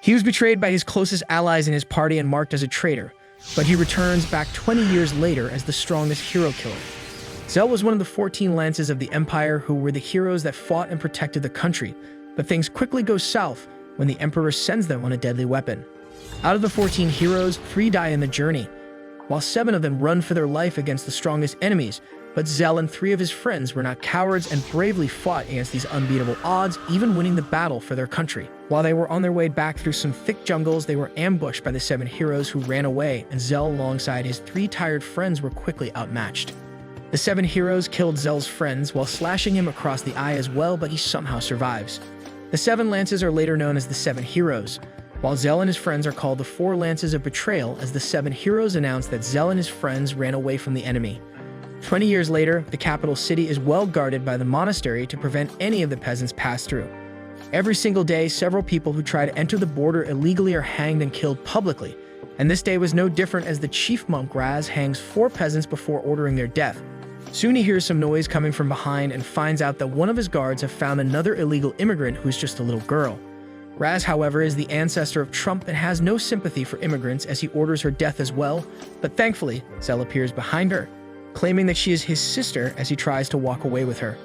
He was betrayed by his closest allies in his party and marked as a traitor, but he returns back 20 years later as the strongest hero killer. Zell was one of the 14 lances of the Empire who were the heroes that fought and protected the country, but things quickly go south when the Emperor sends them on a deadly weapon. Out of the 14 heroes, 3 die in the journey, while 7 of them run for their life against the strongest enemies, but Zell and 3 of his friends were not cowards and bravely fought against these unbeatable odds, even winning the battle for their country. While they were on their way back through some thick jungles, they were ambushed by the 7 heroes who ran away, and Zell alongside his 3 tired friends were quickly outmatched. The 7 heroes killed Zell's friends while slashing him across the eye as well, but he somehow survives. The 7 lances are later known as the 7 heroes, while Zell and his friends are called the 4 lances of betrayal, as the 7 heroes announce that Zell and his friends ran away from the enemy. 20 years later, the capital city is well guarded by the monastery to prevent any of the peasants pass through. Every single day, several people who try to enter the border illegally are hanged and killed publicly, and this day was no different, as the chief monk Raz hangs 4 peasants before ordering their death. Soon he hears some noise coming from behind and finds out that one of his guards have found another illegal immigrant who's just a little girl. Raz, however, is the ancestor of Trump and has no sympathy for immigrants, as he orders her death as well, but thankfully, Zell appears behind her, claiming that she is his sister as he tries to walk away with her.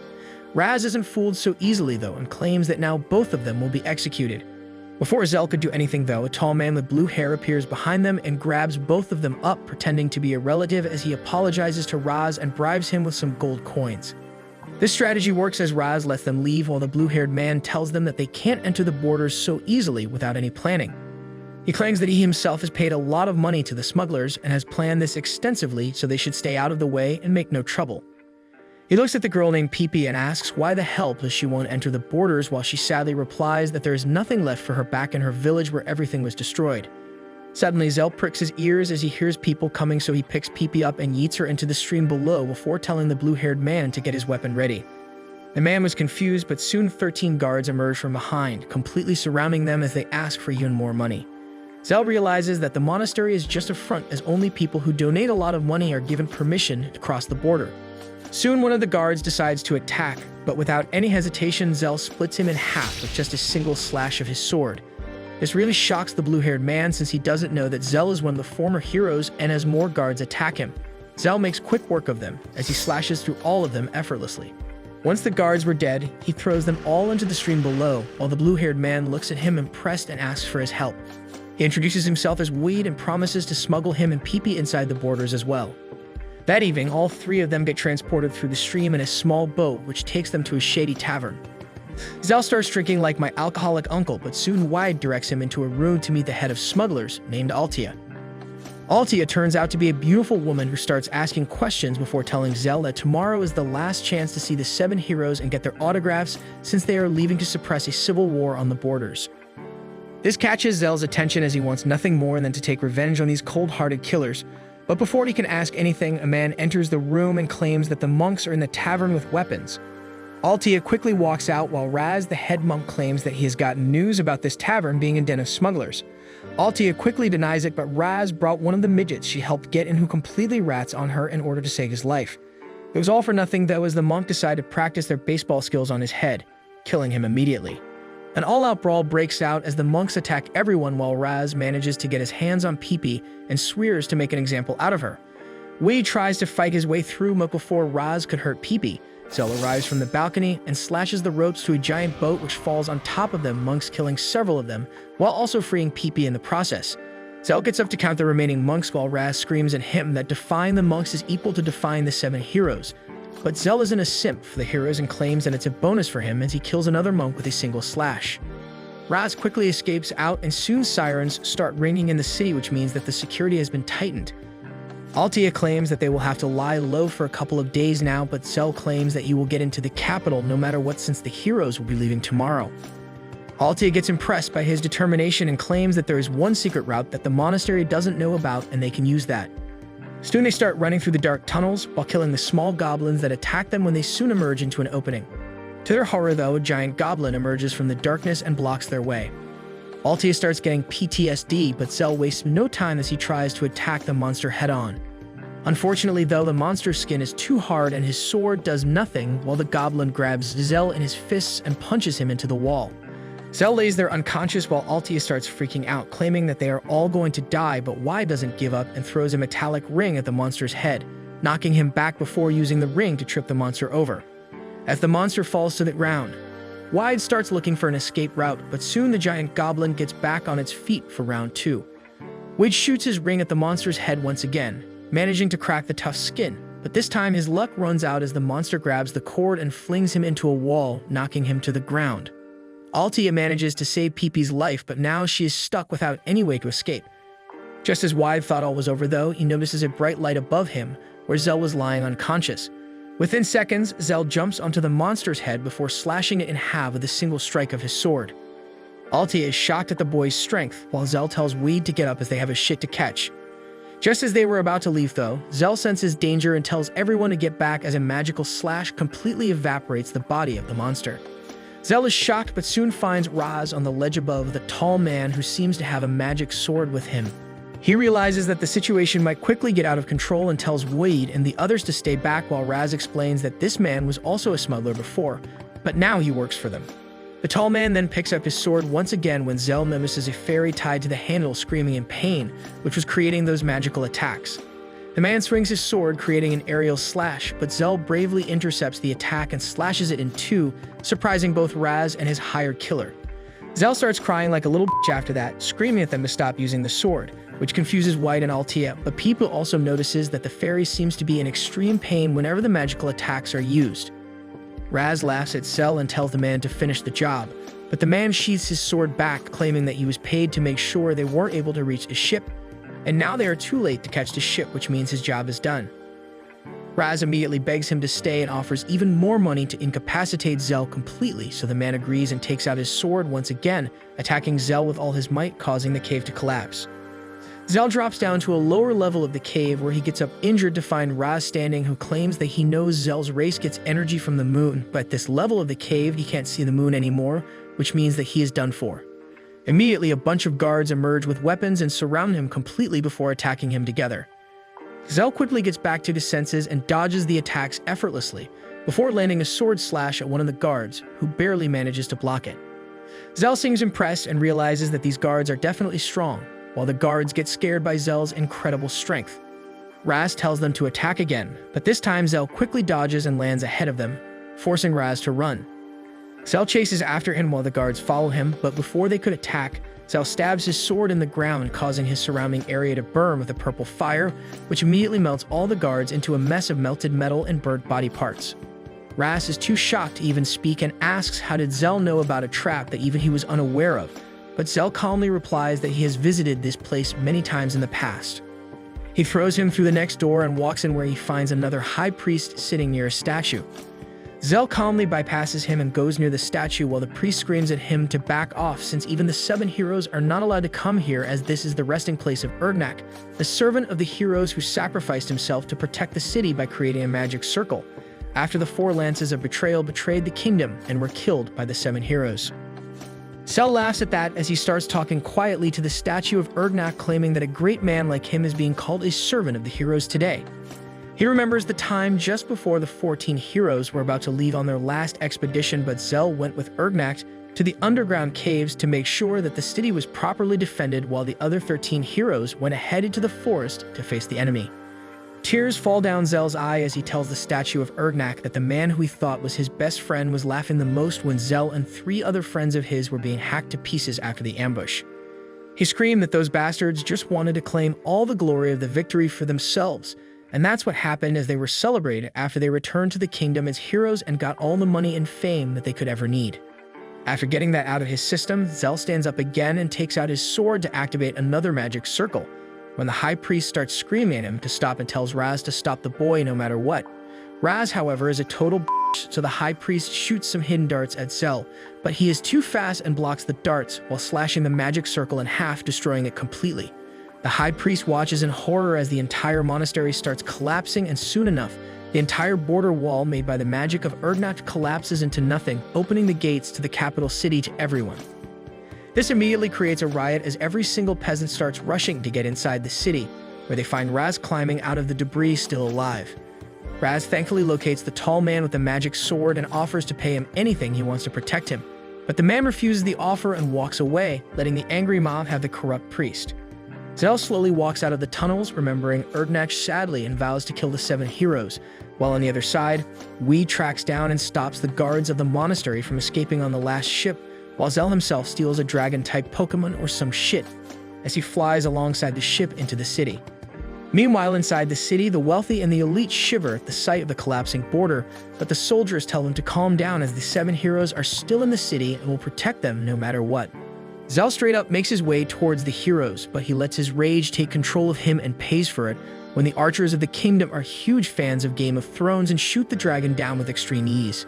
Raz isn't fooled so easily though, and claims that now both of them will be executed. Before Zell could do anything though, a tall man with blue hair appears behind them and grabs both of them up, pretending to be a relative, as he apologizes to Raz and bribes him with some gold coins. This strategy works, as Raz lets them leave while the blue-haired man tells them that they can't enter the borders so easily without any planning. He claims that he himself has paid a lot of money to the smugglers and has planned this extensively, so they should stay out of the way and make no trouble. He looks at the girl named Pee and asks why the hell does she won't enter the borders, while she sadly replies that there is nothing left for her back in her village where everything was destroyed. Suddenly, Zell pricks his ears as he hears people coming, so he picks Pee up and yeets her into the stream below before telling the blue-haired man to get his weapon ready. The man was confused, but soon 13 guards emerge from behind, completely surrounding them as they ask for even more money. Zell realizes that the monastery is just a front, as only people who donate a lot of money are given permission to cross the border. Soon one of the guards decides to attack, but without any hesitation, Zell splits him in half with just a single slash of his sword. This really shocks the blue-haired man, since he doesn't know that Zell is one of the former heroes, and as more guards attack him, Zell makes quick work of them as he slashes through all of them effortlessly. Once the guards were dead, he throws them all into the stream below, while the blue-haired man looks at him impressed and asks for his help. He introduces himself as Weed and promises to smuggle him and Pee inside the borders as well. That evening, all 3 of them get transported through the stream in a small boat, which takes them to a shady tavern. Zell starts drinking like my alcoholic uncle, but soon Wide directs him into a room to meet the head of smugglers, named Altia. Altia turns out to be a beautiful woman who starts asking questions before telling Zell that tomorrow is the last chance to see the 7 heroes and get their autographs, since they are leaving to suppress a civil war on the borders. This catches Zell's attention, as he wants nothing more than to take revenge on these cold-hearted killers. But before he can ask anything, a man enters the room and claims that the monks are in the tavern with weapons. Altia quickly walks out, while Raz, the head monk, claims that he has gotten news about this tavern being a den of smugglers. Altia quickly denies it, but Raz brought one of the midgets she helped get in, who completely rats on her in order to save his life. It was all for nothing though, as the monk decided to practice their baseball skills on his head, killing him immediately. An all-out brawl breaks out as the monks attack everyone, while Raz manages to get his hands on Pee and swears to make an example out of her. Wade tries to fight his way through, but before Raz could hurt Pee, Zell arrives from the balcony and slashes the ropes to a giant boat which falls on top of them, monks killing several of them, while also freeing Pee in the process. Zell gets up to count the remaining monks, while Raz screams at him that defying the monks is equal to defying the 7 heroes. But Zell isn't a simp for the heroes and claims that it's a bonus for him, as he kills another monk with a single slash. Raz quickly escapes out, and soon sirens start ringing in the city, which means that the security has been tightened. Altia claims that they will have to lie low for a couple of days now, but Zell claims that he will get into the capital no matter what, since the heroes will be leaving tomorrow. Altia gets impressed by his determination and claims that there is one secret route that the monastery doesn't know about, and they can use that. Soon they start running through the dark tunnels while killing the small goblins that attack them, when they soon emerge into an opening. To their horror though, a giant goblin emerges from the darkness and blocks their way. Altia starts getting PTSD, but Zell wastes no time as he tries to attack the monster head-on. Unfortunately though, the monster's skin is too hard and his sword does nothing, while the goblin grabs Zell in his fists and punches him into the wall. Zell lays there unconscious while Altia starts freaking out, claiming that they are all going to die, but Y doesn't give up and throws a metallic ring at the monster's head, knocking him back before using the ring to trip the monster over. As the monster falls to the ground, Y starts looking for an escape route, but soon the giant goblin gets back on its feet for round 2. Wade shoots his ring at the monster's head once again, managing to crack the tough skin, but this time his luck runs out as the monster grabs the cord and flings him into a wall, knocking him to the ground. Altia manages to save Peepee's life, but now she is stuck without any way to escape. Just as Wide thought all was over though, he notices a bright light above him, where Zell was lying unconscious. Within seconds, Zell jumps onto the monster's head before slashing it in half with a single strike of his sword. Altia is shocked at the boy's strength, while Zell tells Weed to get up as they have a shit to catch. Just as they were about to leave though, Zell senses danger and tells everyone to get back as a magical slash completely evaporates the body of the monster. Zell is shocked but soon finds Raz on the ledge above, the tall man who seems to have a magic sword with him. He realizes that the situation might quickly get out of control and tells Wade and the others to stay back while Raz explains that this man was also a smuggler before, but now he works for them. The tall man then picks up his sword once again when Zell notices a fairy tied to the handle screaming in pain, which was creating those magical attacks. The man swings his sword, creating an aerial slash, but Zell bravely intercepts the attack and slashes it in two, surprising both Raz and his hired killer. Zell starts crying like a little bitch after that, screaming at them to stop using the sword, which confuses White and Altia, but People also notices that the fairy seems to be in extreme pain whenever the magical attacks are used. Raz laughs at Zell and tells the man to finish the job, but the man sheaths his sword back, claiming that he was paid to make sure they weren't able to reach the ship, and now they are too late to catch the ship, which means his job is done. Raz immediately begs him to stay and offers even more money to incapacitate Zell completely, so the man agrees and takes out his sword once again, attacking Zell with all his might, causing the cave to collapse. Zell drops down to a lower level of the cave where he gets up injured to find Raz standing, who claims that he knows Zell's race gets energy from the moon, but at this level of the cave he can't see the moon anymore, which means that he is done for. Immediately, a bunch of guards emerge with weapons and surround him completely before attacking him together. Zell quickly gets back to his senses and dodges the attacks effortlessly, before landing a sword slash at one of the guards, who barely manages to block it. Zell seems impressed and realizes that these guards are definitely strong, while the guards get scared by Zell's incredible strength. Raz tells them to attack again, but this time Zell quickly dodges and lands ahead of them, forcing Raz to run. Zell chases after him while the guards follow him, but before they could attack, Zell stabs his sword in the ground, causing his surrounding area to burn with a purple fire, which immediately melts all the guards into a mess of melted metal and burnt body parts. Raz is too shocked to even speak and asks how did Zell know about a trap that even he was unaware of, but Zell calmly replies that he has visited this place many times in the past. He throws him through the next door and walks in where he finds another high priest sitting near a statue. Zell calmly bypasses him and goes near the statue while the priest screams at him to back off, since even the 7 heroes are not allowed to come here, as this is the resting place of Erdnak, the servant of the heroes who sacrificed himself to protect the city by creating a magic circle, after the 4 lances of betrayal betrayed the kingdom and were killed by the 7 heroes. Zell laughs at that as he starts talking quietly to the statue of Erdnak, claiming that a great man like him is being called a servant of the heroes today. He remembers the time just before the 14 heroes were about to leave on their last expedition, but Zell went with Erdnak to the underground caves to make sure that the city was properly defended, while the other 13 heroes went ahead into the forest to face the enemy. Tears fall down Zell's eye as he tells the statue of Erdnak that the man who he thought was his best friend was laughing the most when Zell and 3 other friends of his were being hacked to pieces after the ambush. He screamed that those bastards just wanted to claim all the glory of the victory for themselves, and that's what happened as they were celebrated after they returned to the kingdom as heroes and got all the money and fame that they could ever need. After getting that out of his system, Zell stands up again and takes out his sword to activate another magic circle, when the high priest starts screaming at him to stop and tells Raz to stop the boy no matter what. Raz, however, is a total bitch, so the high priest shoots some hidden darts at Zell, but he is too fast and blocks the darts while slashing the magic circle in half, destroying it completely. The high priest watches in horror as the entire monastery starts collapsing, and soon enough, the entire border wall made by the magic of Erdnak collapses into nothing, opening the gates to the capital city to everyone. This immediately creates a riot as every single peasant starts rushing to get inside the city, where they find Raz climbing out of the debris still alive. Raz thankfully locates the tall man with the magic sword and offers to pay him anything he wants to protect him, But the man refuses the offer and walks away, letting the angry mob have the corrupt priest. Zell slowly walks out of the tunnels, remembering Erdnach sadly, and vows to kill the 7 heroes, while on the other side, Weed tracks down and stops the guards of the monastery from escaping on the last ship, while Zell himself steals a dragon-type Pokemon or some shit as he flies alongside the ship into the city. Meanwhile, inside the city, the wealthy and the elite shiver at the sight of the collapsing border, but the soldiers tell them to calm down as the 7 heroes are still in the city and will protect them no matter what. Zell straight up makes his way towards the heroes, but he lets his rage take control of him and pays for it when the archers of the kingdom are huge fans of Game of Thrones and shoot the dragon down with extreme ease.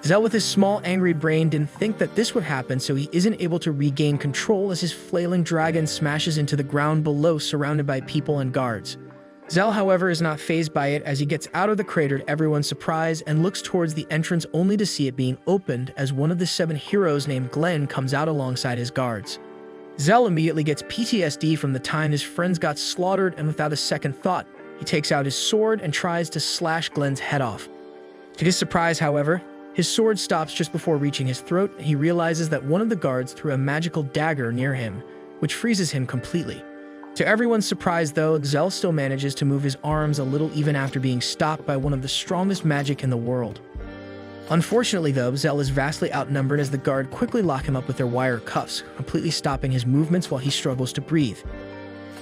Zell, with his small, angry brain, didn't think that this would happen, so he isn't able to regain control as his flailing dragon smashes into the ground below, surrounded by people and guards. Zell, however, is not fazed by it as he gets out of the crater to everyone's surprise and looks towards the entrance only to see it being opened as one of the 7 heroes named Glenn comes out alongside his guards. Zell immediately gets PTSD from the time his friends got slaughtered, and without a second thought, he takes out his sword and tries to slash Glenn's head off. To his surprise, however, his sword stops just before reaching his throat, and he realizes that one of the guards threw a magical dagger near him, which freezes him completely. To everyone's surprise, though, Zell still manages to move his arms a little even after being stopped by one of the strongest magic in the world. Unfortunately, though, Zell is vastly outnumbered as the guard quickly lock him up with their wire cuffs, completely stopping his movements while he struggles to breathe.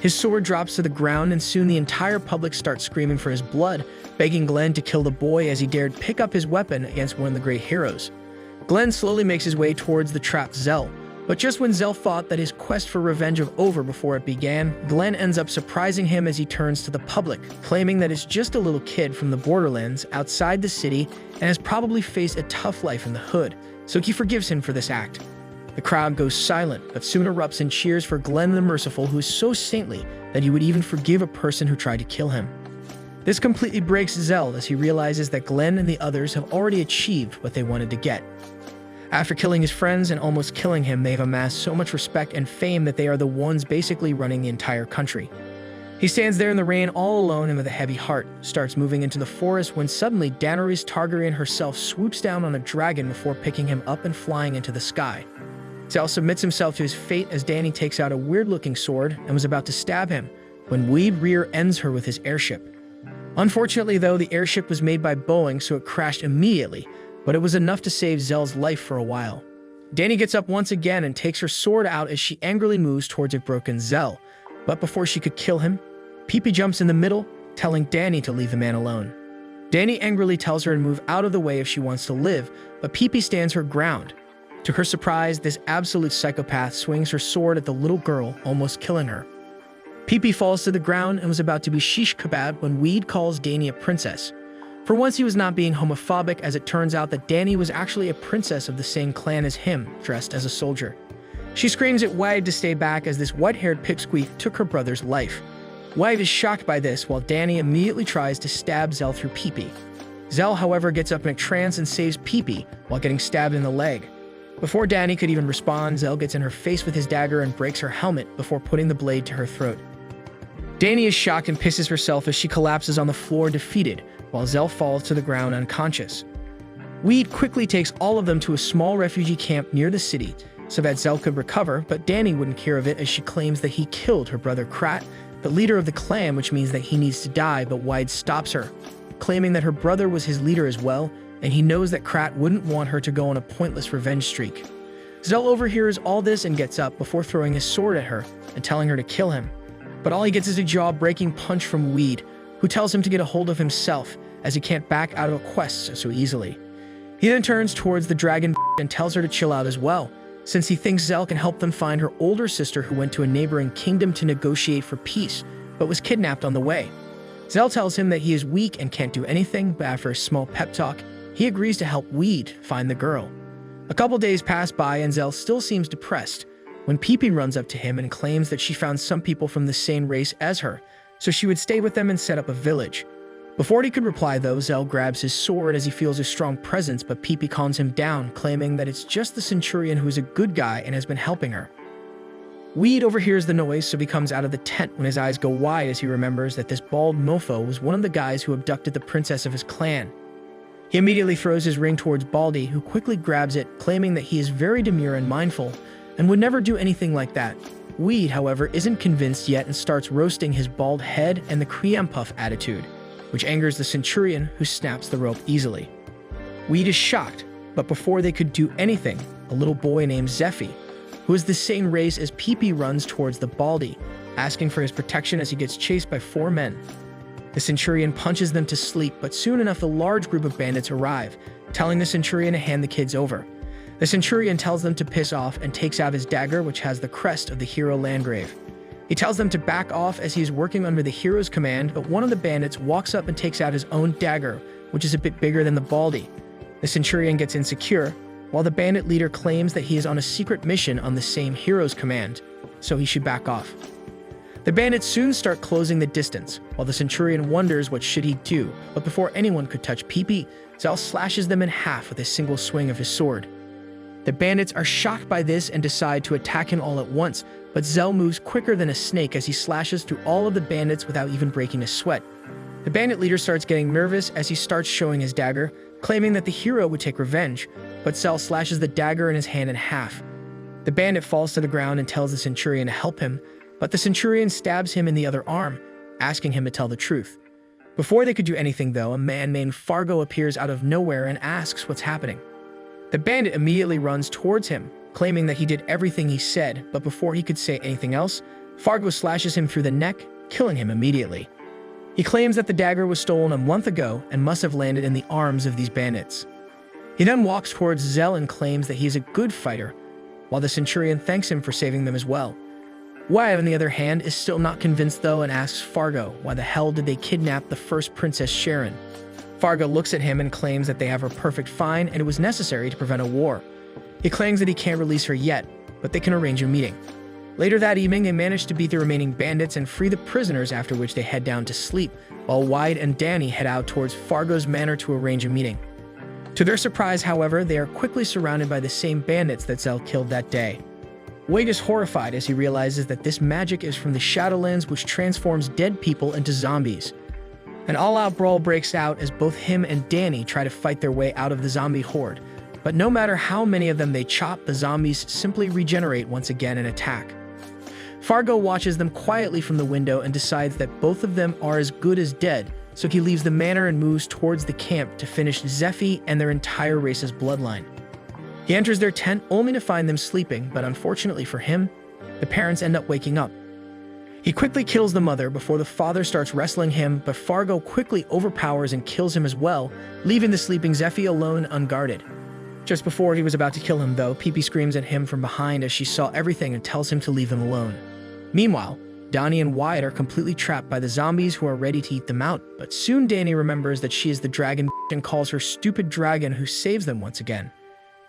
His sword drops to the ground, and soon the entire public starts screaming for his blood, begging Glenn to kill the boy as he dared pick up his weapon against one of the great heroes. Glenn slowly makes his way towards the trapped Zell, but just when Zell thought that his quest for revenge was over before it began, Glenn ends up surprising him as he turns to the public, claiming that it's just a little kid from the borderlands outside the city and has probably faced a tough life in the hood, so he forgives him for this act. The crowd goes silent, but soon erupts in cheers for Glenn the Merciful, who is so saintly that he would even forgive a person who tried to kill him. This completely breaks Zell as he realizes that Glenn and the others have already achieved what they wanted to get. After killing his friends and almost killing him, they've amassed so much respect and fame that they are the ones basically running the entire country. He stands there in the rain all alone and with a heavy heart, starts moving into the forest when suddenly Daenerys Targaryen herself swoops down on a dragon before picking him up and flying into the sky. Zell submits himself to his fate as Dany takes out a weird-looking sword and was about to stab him when Weed rear-ends her with his airship. Unfortunately, though, the airship was made by Boeing, so it crashed immediately, but it was enough to save Zell's life for a while. Dany gets up once again and takes her sword out as she angrily moves towards a broken Zell, but before she could kill him, Pippi jumps in the middle, telling Dany to leave the man alone. Dany angrily tells her to move out of the way if she wants to live, but Pippi stands her ground. To her surprise, this absolute psychopath swings her sword at the little girl, almost killing her. Pippi falls to the ground and was about to be shish kebab when Weed calls Dany a princess. For once, he was not being homophobic, as it turns out that Dany was actually a princess of the same clan as him, dressed as a soldier. She screams at Weid to stay back as this white-haired pipsqueak took her brother's life. Weid is shocked by this, while Dany immediately tries to stab Zell through Pippi. Zell, however, gets up in a trance and saves Pippi while getting stabbed in the leg. Before Dany could even respond, Zell gets in her face with his dagger and breaks her helmet before putting the blade to her throat. Dany is shocked and pisses herself as she collapses on the floor defeated, while Zell falls to the ground unconscious. Weed quickly takes all of them to a small refugee camp near the city so that Zell could recover, but Dany wouldn't hear of it as she claims that he killed her brother Krat, the leader of the clan, which means that he needs to die, but Weid stops her, claiming that her brother was his leader as well, and he knows that Krat wouldn't want her to go on a pointless revenge streak. Zell overhears all this and gets up before throwing his sword at her and telling her to kill him. But all he gets is a jaw-breaking punch from Weed, who tells him to get a hold of himself as he can't back out of a quest so easily. He then turns towards the dragon and tells her to chill out as well, since he thinks Zell can help them find her older sister who went to a neighboring kingdom to negotiate for peace, but was kidnapped on the way. Zell tells him that he is weak and can't do anything, but after a small pep talk, he agrees to help Weed find the girl. A couple days pass by and Zell still seems depressed when Pippi runs up to him and claims that she found some people from the same race as her, so she would stay with them and set up a village. Before he could reply, though, Zell grabs his sword as he feels a strong presence, but Pippi calms him down, claiming that it's just the Centurion who is a good guy and has been helping her. Weed overhears the noise, so he comes out of the tent when his eyes go wide as he remembers that this bald mofo was one of the guys who abducted the princess of his clan. He immediately throws his ring towards Baldy, who quickly grabs it, claiming that he is very demure and mindful, and would never do anything like that. Weed, however, isn't convinced yet and starts roasting his bald head and the cream puff attitude, which angers the Centurion, who snaps the rope easily. Weed is shocked, but before they could do anything, a little boy named Zeffy, who is the same race as Pee-Pee, runs towards the Baldy, asking for his protection as he gets chased by 4 men. The Centurion punches them to sleep, but soon enough a large group of bandits arrive, telling the Centurion to hand the kids over. The Centurion tells them to piss off and takes out his dagger, which has the crest of the hero Landgrave. He tells them to back off as he is working under the hero's command, but one of the bandits walks up and takes out his own dagger, which is a bit bigger than the Baldy. The Centurion gets insecure, while the bandit leader claims that he is on a secret mission on the same hero's command, so he should back off. The bandits soon start closing the distance, while the Centurion wonders what should he do, but before anyone could touch Pee-Pee, Zell slashes them in half with a single swing of his sword. The bandits are shocked by this and decide to attack him all at once, but Zell moves quicker than a snake as he slashes through all of the bandits without even breaking a sweat. The bandit leader starts getting nervous as he starts showing his dagger, claiming that the hero would take revenge, but Zell slashes the dagger in his hand in half. The bandit falls to the ground and tells the Centurion to help him, but the Centurion stabs him in the other arm, asking him to tell the truth. Before they could do anything, though, a man named Fargo appears out of nowhere and asks what's happening. The bandit immediately runs towards him, claiming that he did everything he said, but before he could say anything else, Fargo slashes him through the neck, killing him immediately. He claims that the dagger was stolen a month ago and must have landed in the arms of these bandits. He then walks towards Zell and claims that he is a good fighter, while the Centurion thanks him for saving them as well. Wyatt, on the other hand, is still not convinced though and asks Fargo why the hell did they kidnap the first Princess Sharon. Fargo looks at him and claims that they have her perfect fine and it was necessary to prevent a war. He claims that he can't release her yet, but they can arrange a meeting. Later that evening, they manage to beat the remaining bandits and free the prisoners, after which they head down to sleep, while Wyatt and Danny head out towards Fargo's manor to arrange a meeting. To their surprise, however, they are quickly surrounded by the same bandits that Zell killed that day. Wade is horrified as he realizes that this magic is from the Shadowlands, which transforms dead people into zombies. An all-out brawl breaks out as both him and Danny try to fight their way out of the zombie horde, but no matter how many of them they chop, the zombies simply regenerate once again and attack. Fargo watches them quietly from the window and decides that both of them are as good as dead, so he leaves the manor and moves towards the camp to finish Zeffy and their entire race's bloodline. He enters their tent only to find them sleeping, but unfortunately for him, the parents end up waking up. He quickly kills the mother before the father starts wrestling him, but Fargo quickly overpowers and kills him as well, leaving the sleeping Zeffy alone unguarded. Just before he was about to kill him, though, Pee-Pee screams at him from behind as she saw everything and tells him to leave them alone. Meanwhile, Donnie and Wyatt are completely trapped by the zombies who are ready to eat them out, but soon Danny remembers that she is the dragon and calls her stupid dragon, who saves them once again.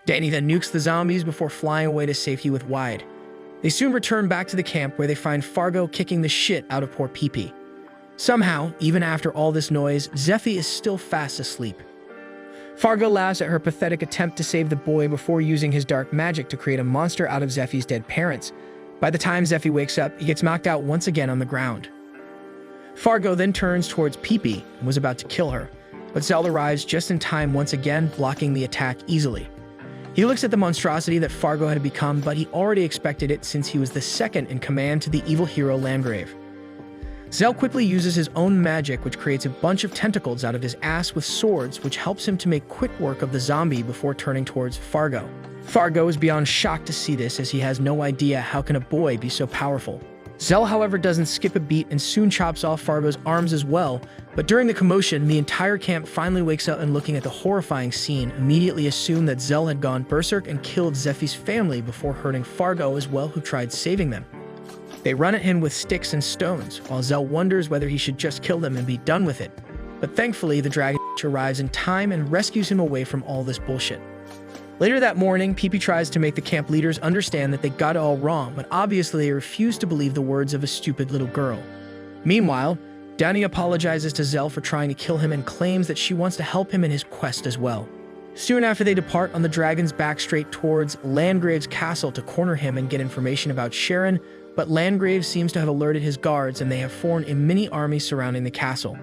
Danny then nukes the zombies before flying away to safety with Wyatt. They soon return back to the camp where they find Fargo kicking the shit out of poor Pee-Pee. Somehow, even after all this noise, Zeffy is still fast asleep. Fargo laughs at her pathetic attempt to save the boy before using his dark magic to create a monster out of Zeffy's dead parents. By the time Zeffy wakes up, he gets knocked out once again on the ground. Fargo then turns towards Pee-Pee and was about to kill her, but Zell arrives just in time once again, blocking the attack easily. He looks at the monstrosity that Fargo had become, but he already expected it since he was the second in command to the evil hero Landgrave. Zell quickly uses his own magic, which creates a bunch of tentacles out of his ass with swords, which helps him to make quick work of the zombie before turning towards Fargo. Fargo is beyond shocked to see this, as he has no idea how can a boy be so powerful. Zell, however, doesn't skip a beat and soon chops off Fargo's arms as well, but during the commotion, the entire camp finally wakes up and, looking at the horrifying scene, immediately assume that Zell had gone berserk and killed Zeffy's family before hurting Fargo as well, who tried saving them. They run at him with sticks and stones, while Zell wonders whether he should just kill them and be done with it. But thankfully, the dragon arrives in time and rescues him away from all this bullshit. Later that morning, Pee-Pee tries to make the camp leaders understand that they got it all wrong, but obviously they refuse to believe the words of a stupid little girl. Meanwhile, Danny apologizes to Zell for trying to kill him and claims that she wants to help him in his quest as well. Soon after, they depart on the dragon's back straight towards Landgrave's castle to corner him and get information about Sharon, but Landgrave seems to have alerted his guards and they have formed a mini army surrounding the castle.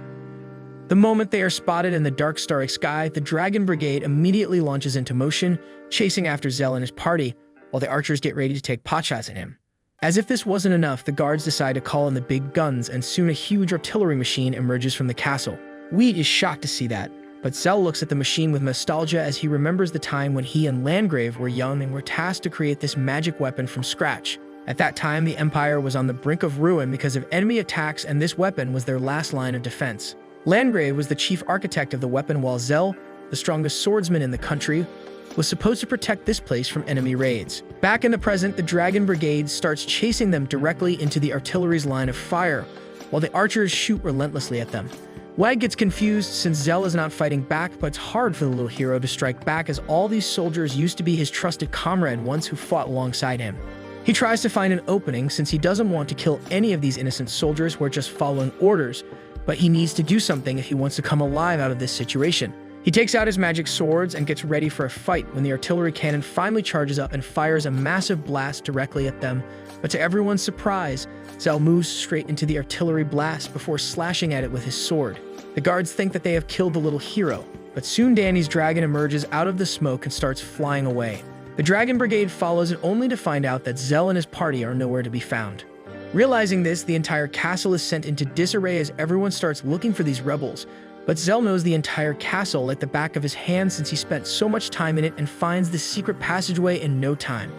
The moment they are spotted in the dark starry sky, the Dragon Brigade immediately launches into motion, chasing after Zell and his party, while the archers get ready to take potshots at him. As if this wasn't enough, the guards decide to call in the big guns, and soon a huge artillery machine emerges from the castle. Wheat is shocked to see that, but Zell looks at the machine with nostalgia as he remembers the time when he and Landgrave were young and were tasked to create this magic weapon from scratch. At that time, the Empire was on the brink of ruin because of enemy attacks, and this weapon was their last line of defense. Landgrave was the chief architect of the weapon, while Zell, the strongest swordsman in the country, was supposed to protect this place from enemy raids. Back in the present, the Dragon Brigade starts chasing them directly into the artillery's line of fire, while the archers shoot relentlessly at them. Wag gets confused since Zell is not fighting back, but it's hard for the little hero to strike back as all these soldiers used to be his trusted comrade once who fought alongside him. He tries to find an opening since he doesn't want to kill any of these innocent soldiers who are just following orders, but he needs to do something if he wants to come alive out of this situation. He takes out his magic swords and gets ready for a fight when the artillery cannon finally charges up and fires a massive blast directly at them, but to everyone's surprise, Zell moves straight into the artillery blast before slashing at it with his sword. The guards think that they have killed the little hero, but soon Danny's dragon emerges out of the smoke and starts flying away. The Dragon Brigade follows it only to find out that Zell and his party are nowhere to be found. Realizing this, the entire castle is sent into disarray as everyone starts looking for these rebels, but Zell knows the entire castle like the back of his hand since he spent so much time in it and finds the secret passageway in no time.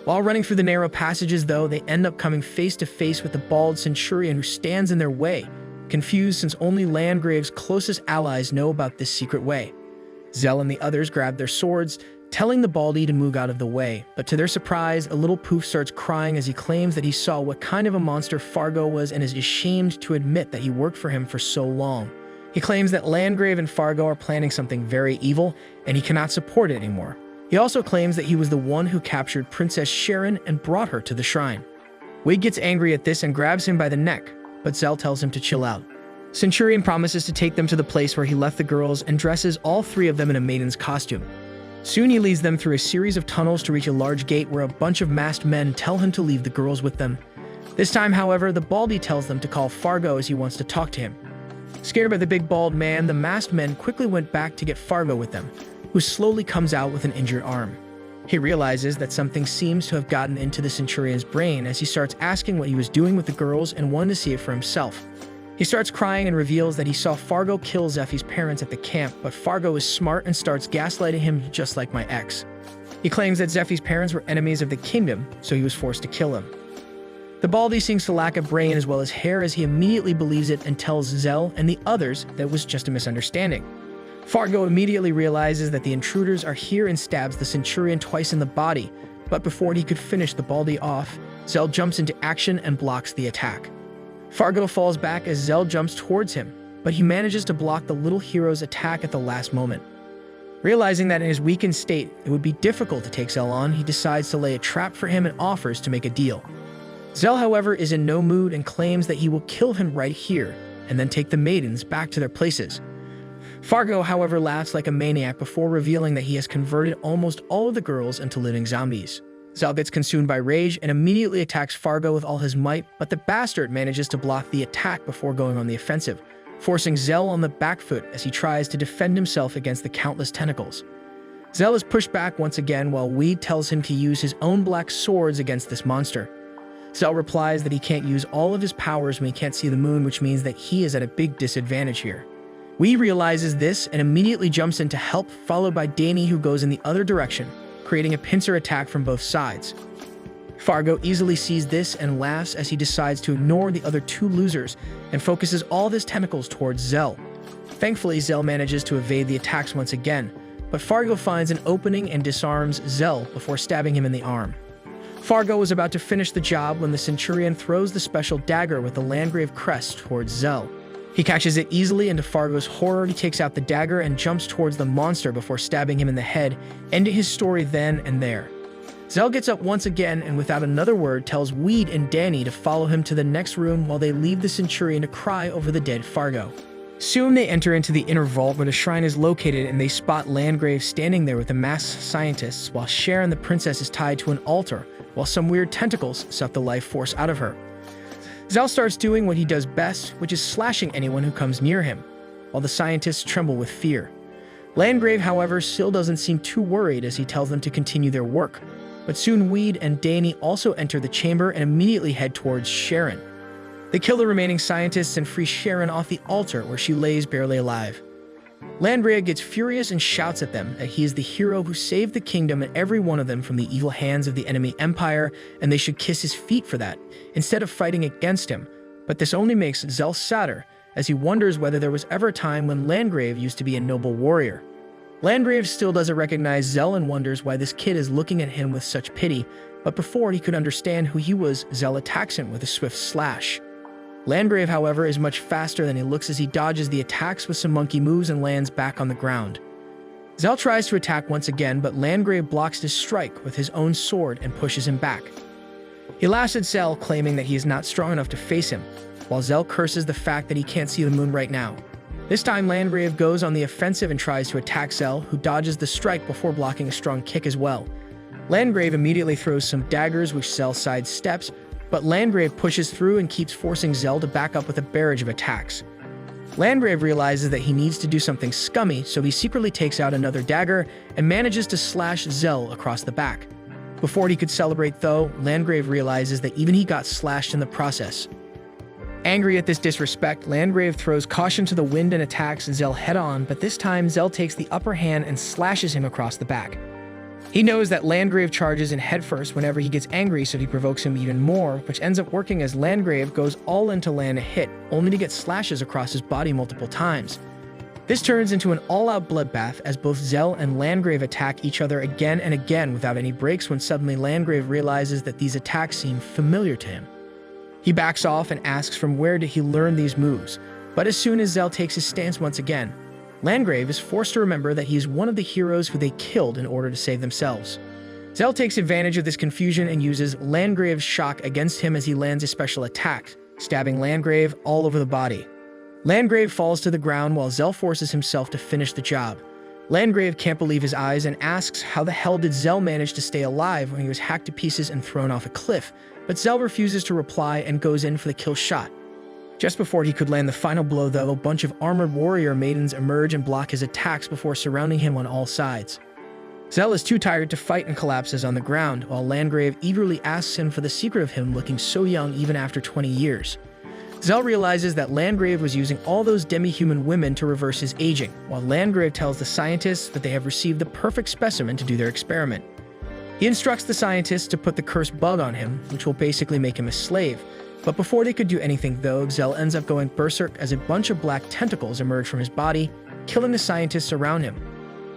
While running through the narrow passages though, they end up coming face to face with the bald centurion who stands in their way, confused since only Landgrave's closest allies know about this secret way. Zell and the others grab their swords, telling the baldy to move out of the way, but to their surprise, a little poof starts crying as he claims that he saw what kind of a monster Fargo was and is ashamed to admit that he worked for him for so long. He claims that Landgrave and Fargo are planning something very evil, and he cannot support it anymore. He also claims that he was the one who captured Princess Sharon and brought her to the shrine. Wade gets angry at this and grabs him by the neck, but Zell tells him to chill out. Centurion promises to take them to the place where he left the girls and dresses all three of them in a maiden's costume. Soon he leads them through a series of tunnels to reach a large gate where a bunch of masked men tell him to leave the girls with them. This time, however, the baldy tells them to call Fargo as he wants to talk to him. Scared by the big bald man, the masked men quickly went back to get Fargo with them, who slowly comes out with an injured arm. He realizes that something seems to have gotten into the Centurion's brain as he starts asking what he was doing with the girls and wanted to see it for himself. He starts crying and reveals that he saw Fargo kill Zephy's parents at the camp, but Fargo is smart and starts gaslighting him just like my ex. He claims that Zephy's parents were enemies of the kingdom, so he was forced to kill him. The baldy seems to lack a brain as well as hair as he immediately believes it and tells Zell and the others that it was just a misunderstanding. Fargo immediately realizes that the intruders are here and stabs the Centurion twice in the body, but before he could finish the baldy off, Zell jumps into action and blocks the attack. Fargo falls back as Zell jumps towards him, but he manages to block the little hero's attack at the last moment. Realizing that in his weakened state, it would be difficult to take Zell on, he decides to lay a trap for him and offers to make a deal. Zell, however, is in no mood and claims that he will kill him right here, and then take the maidens back to their places. Fargo, however, laughs like a maniac before revealing that he has converted almost all of the girls into living zombies. Zell gets consumed by rage and immediately attacks Fargo with all his might, but the bastard manages to block the attack before going on the offensive, forcing Zell on the back foot as he tries to defend himself against the countless tentacles. Zell is pushed back once again while Weed tells him to use his own black swords against this monster. Zell replies that he can't use all of his powers when he can't see the moon, which means that he is at a big disadvantage here. Wee realizes this and immediately jumps in to help, followed by Danny, who goes in the other direction, creating a pincer attack from both sides. Fargo easily sees this and laughs as he decides to ignore the other two losers and focuses all of his tentacles towards Zell. Thankfully, Zell manages to evade the attacks once again, but Fargo finds an opening and disarms Zell before stabbing him in the arm. Fargo was about to finish the job when the Centurion throws the special dagger with the Landgrave crest towards Zell. He catches it easily, and to Fargo's horror, he takes out the dagger and jumps towards the monster before stabbing him in the head, ending his story then and there. Zell gets up once again and without another word tells Weed and Danny to follow him to the next room while they leave the Centurion to cry over the dead Fargo. Soon they enter into the inner vault where the shrine is located, and they spot Landgrave standing there with the masked scientists while Sharon the princess is tied to an altar while some weird tentacles suck the life force out of her. Zell starts doing what he does best, which is slashing anyone who comes near him. while the scientists tremble with fear. Landgrave, however, still doesn't seem too worried as he tells them to continue their work. But soon Weed and Danny also enter the chamber and immediately head towards Sharon. They kill the remaining scientists and free Sharon off the altar where she lays barely alive. Landgrave gets furious and shouts at them that he is the hero who saved the kingdom and every one of them from the evil hands of the enemy empire, and they should kiss his feet for that, instead of fighting against him. But this only makes Zell sadder, as he wonders whether there was ever a time when Landgrave used to be a noble warrior. Landgrave still doesn't recognize Zell and wonders why this kid is looking at him with such pity, but before he could understand who he was, Zell attacks him with a swift slash. Landgrave, however, is much faster than he looks as he dodges the attacks with some monkey moves and lands back on the ground. Zell tries to attack once again, but Landgrave blocks his strike with his own sword and pushes him back. He laughs at Zell, claiming that he is not strong enough to face him, while Zell curses the fact that he can't see the moon right now. This time, Landgrave goes on the offensive and tries to attack Zell, who dodges the strike before blocking a strong kick as well. Landgrave immediately throws some daggers, which Zell sidesteps, but Landgrave pushes through and keeps forcing Zell to back up with a barrage of attacks. Landgrave realizes that he needs to do something scummy, so he secretly takes out another dagger and manages to slash Zell across the back. Before he could celebrate, though, Landgrave realizes that even he got slashed in the process. Angry at this disrespect, Landgrave throws caution to the wind and attacks Zell head-on, but this time Zell takes the upper hand and slashes him across the back. He knows that Landgrave charges in headfirst whenever he gets angry, so he provokes him even more, which ends up working as Landgrave goes all in to land a hit, only to get slashes across his body multiple times. This turns into an all-out bloodbath as both Zell and Landgrave attack each other again and again without any breaks when suddenly Landgrave realizes that these attacks seem familiar to him. He backs off and asks from where did he learn these moves, but as soon as Zell takes his stance once again, Landgrave is forced to remember that he is one of the heroes who they killed in order to save themselves. Zell takes advantage of this confusion and uses Landgrave's shock against him as he lands a special attack, stabbing Landgrave all over the body. Landgrave falls to the ground while Zell forces himself to finish the job. Landgrave can't believe his eyes and asks how the hell did Zell manage to stay alive when he was hacked to pieces and thrown off a cliff, but Zell refuses to reply and goes in for the kill shot. Just before he could land the final blow, though, a bunch of armored warrior maidens emerge and block his attacks before surrounding him on all sides. Zell is too tired to fight and collapses on the ground, while Landgrave eagerly asks him for the secret of him looking so young even after 20 years. Zell realizes that Landgrave was using all those demi-human women to reverse his aging, while Landgrave tells the scientists that they have received the perfect specimen to do their experiment. He instructs the scientists to put the cursed bug on him, which will basically make him a slave. But before they could do anything, though, Zell ends up going berserk as a bunch of black tentacles emerge from his body, killing the scientists around him.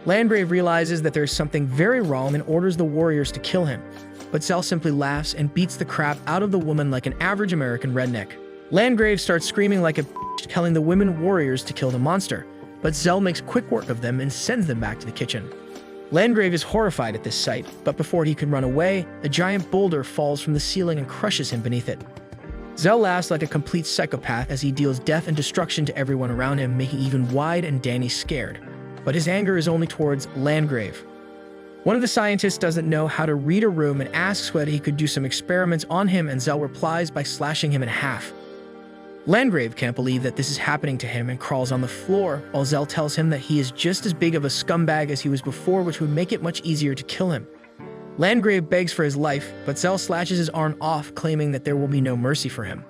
Landgrave realizes that there is something very wrong and orders the warriors to kill him, but Zell simply laughs and beats the crap out of the woman like an average American redneck. Landgrave starts screaming like a bitch, telling the women warriors to kill the monster, but Zell makes quick work of them and sends them back to the kitchen. Landgrave is horrified at this sight, but before he can run away, a giant boulder falls from the ceiling and crushes him beneath it. Zell laughs like a complete psychopath as he deals death and destruction to everyone around him, making even Wide and Danny scared. But his anger is only towards Landgrave. One of the scientists doesn't know how to read a room and asks whether he could do some experiments on him, and Zell replies by slashing him in half. Landgrave can't believe that this is happening to him and crawls on the floor, while Zell tells him that he is just as big of a scumbag as he was before, which would make it much easier to kill him. Landgrave begs for his life, but Zell slashes his arm off, claiming that there will be no mercy for him.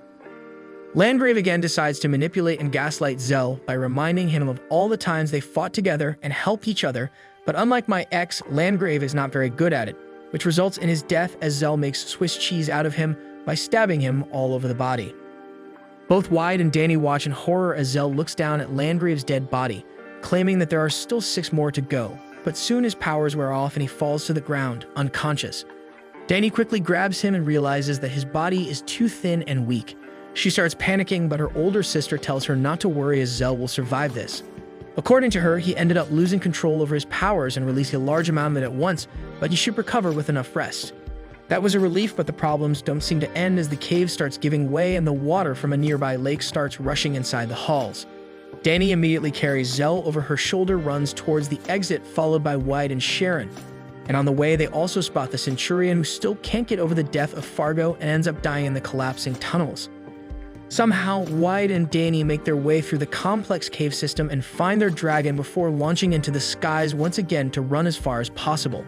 Landgrave again decides to manipulate and gaslight Zell by reminding him of all the times they fought together and helped each other, but unlike my ex, Landgrave is not very good at it, which results in his death as Zell makes Swiss cheese out of him by stabbing him all over the body. Both Wide and Danny watch in horror as Zell looks down at Landgrave's dead body, claiming that there are still 6 more to go. But soon his powers wear off and he falls to the ground, unconscious. Danny quickly grabs him and realizes that his body is too thin and weak. She starts panicking, but her older sister tells her not to worry as Zell will survive this. According to her, he ended up losing control over his powers and releasing a large amount of it at once, but he should recover with enough rest. That was a relief, but the problems don't seem to end as the cave starts giving way and the water from a nearby lake starts rushing inside the halls. Danny immediately carries Zell over her shoulder, runs towards the exit, followed by Wide and Sharon. And on the way, they also spot the Centurion, who still can't get over the death of Fargo and ends up dying in the collapsing tunnels. Somehow, Wyatt and Danny make their way through the complex cave system and find their dragon before launching into the skies once again to run as far as possible.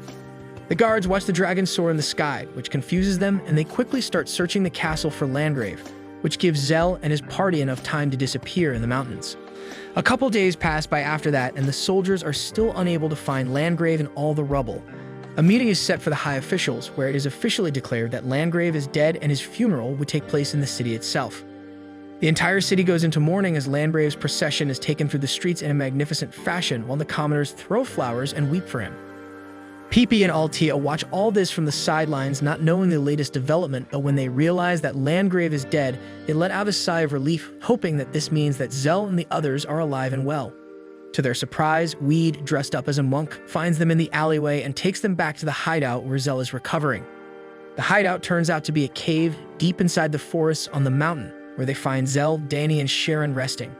The guards watch the dragon soar in the sky, which confuses them, and they quickly start searching the castle for Landgrave, which gives Zell and his party enough time to disappear in the mountains. A couple days pass by after that, and the soldiers are still unable to find Landgrave in all the rubble. A meeting is set for the high officials, where it is officially declared that Landgrave is dead and his funeral would take place in the city itself. The entire city goes into mourning as Landgrave's procession is taken through the streets in a magnificent fashion while the commoners throw flowers and weep for him. Peepee and Altia watch all this from the sidelines, not knowing the latest development, but when they realize that Landgrave is dead, they let out a sigh of relief, hoping that this means that Zell and the others are alive and well. To their surprise, Weed, dressed up as a monk, finds them in the alleyway and takes them back to the hideout where Zell is recovering. The hideout turns out to be a cave deep inside the forests on the mountain, where they find Zell, Danny, and Sharon resting.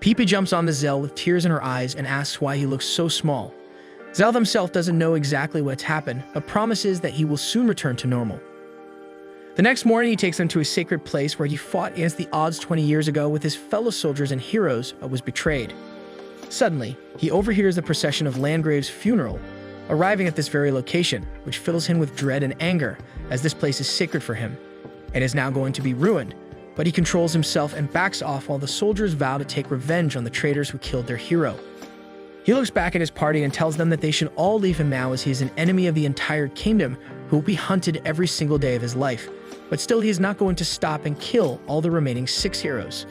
Peepee jumps onto Zell with tears in her eyes and asks why he looks so small. Zell himself doesn't know exactly what's happened, but promises that he will soon return to normal. The next morning, he takes them to a sacred place where he fought against the odds 20 years ago with his fellow soldiers and heroes, but was betrayed. Suddenly, he overhears the procession of Landgrave's funeral, arriving at this very location, which fills him with dread and anger, as this place is sacred for him, and is now going to be ruined. But he controls himself and backs off while the soldiers vow to take revenge on the traitors who killed their hero. He looks back at his party and tells them that they should all leave him now, as he is an enemy of the entire kingdom who will be hunted every single day of his life. But still, he is not going to stop and kill all the remaining 6 heroes.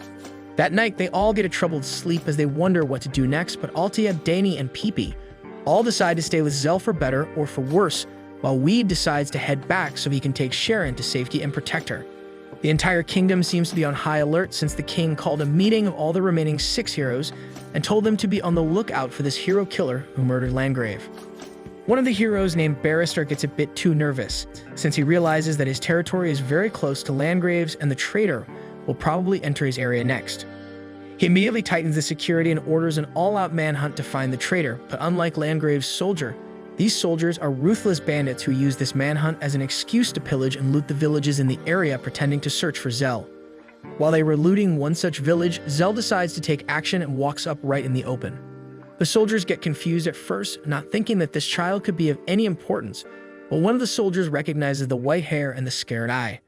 That night, they all get a troubled sleep as they wonder what to do next, but Altia, Danny, and Peepee all decide to stay with Zell for better or for worse, while Weed decides to head back so he can take Sharon to safety and protect her. The entire kingdom seems to be on high alert since the king called a meeting of all the remaining 6 heroes and told them to be on the lookout for this hero killer who murdered Landgrave. One of the heroes, named Barrister, gets a bit too nervous since he realizes that his territory is very close to Landgrave's and the traitor will probably enter his area next. He immediately tightens the security and orders an all-out manhunt to find the traitor, but unlike Landgrave's soldier, these soldiers are ruthless bandits who use this manhunt as an excuse to pillage and loot the villages in the area, pretending to search for Zell. While they were looting one such village, Zell decides to take action and walks up right in the open. The soldiers get confused at first, not thinking that this child could be of any importance, but one of the soldiers recognizes the white hair and the scared eye.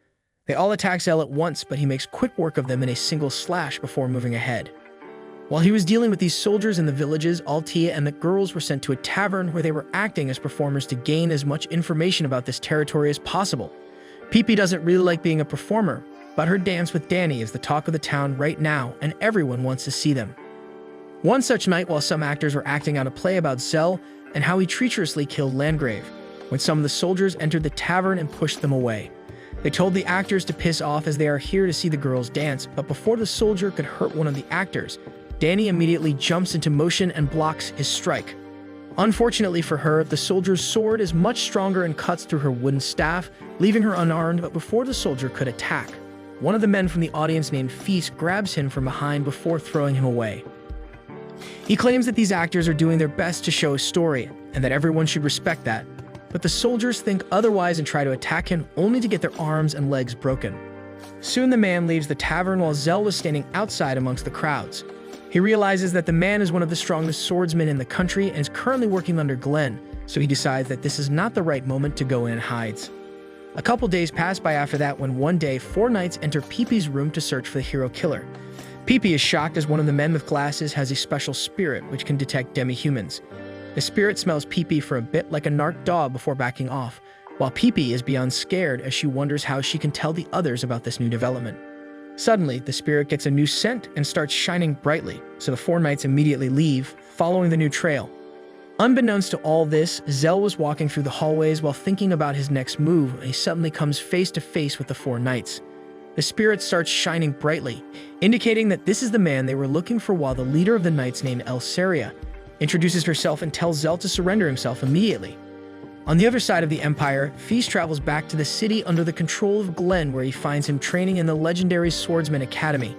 They all attack Zell at once, but he makes quick work of them in a single slash before moving ahead. While he was dealing with these soldiers in the villages, Altia and the girls were sent to a tavern where they were acting as performers to gain as much information about this territory as possible. Peepee doesn't really like being a performer, but her dance with Danny is the talk of the town right now, and everyone wants to see them. One such night, while some actors were acting out a play about Zell and how he treacherously killed Landgrave, when some of the soldiers entered the tavern and pushed them away. They told the actors to piss off as they are here to see the girls dance, but before the soldier could hurt one of the actors, Danny immediately jumps into motion and blocks his strike. Unfortunately for her, the soldier's sword is much stronger and cuts through her wooden staff, leaving her unarmed, but before the soldier could attack, one of the men from the audience named Feast grabs him from behind before throwing him away. He claims that these actors are doing their best to show a story, and that everyone should respect that, but the soldiers think otherwise and try to attack him, only to get their arms and legs broken. Soon the man leaves the tavern while Zell was standing outside amongst the crowds. He realizes that the man is one of the strongest swordsmen in the country and is currently working under Glenn, so he decides that this is not the right moment to go in and hides. A couple days pass by after that when one day 4 knights enter Peepee's room to search for the hero killer. Peepee is shocked as one of the men with glasses has a special spirit which can detect demi-humans. The spirit smells Peepee for a bit like a narc dog before backing off, while Peepee is beyond scared as she wonders how she can tell the others about this new development. Suddenly, the spirit gets a new scent and starts shining brightly, so the 4 knights immediately leave, following the new trail. Unbeknownst to all this, Zell was walking through the hallways while thinking about his next move when he suddenly comes face to face with the 4 knights. The spirit starts shining brightly, indicating that this is the man they were looking for, while the leader of the knights, named Elsaria, introduces herself and tells Zell to surrender himself immediately. On the other side of the Empire, Feast travels back to the city under the control of Glenn, where he finds him training in the legendary Swordsman Academy.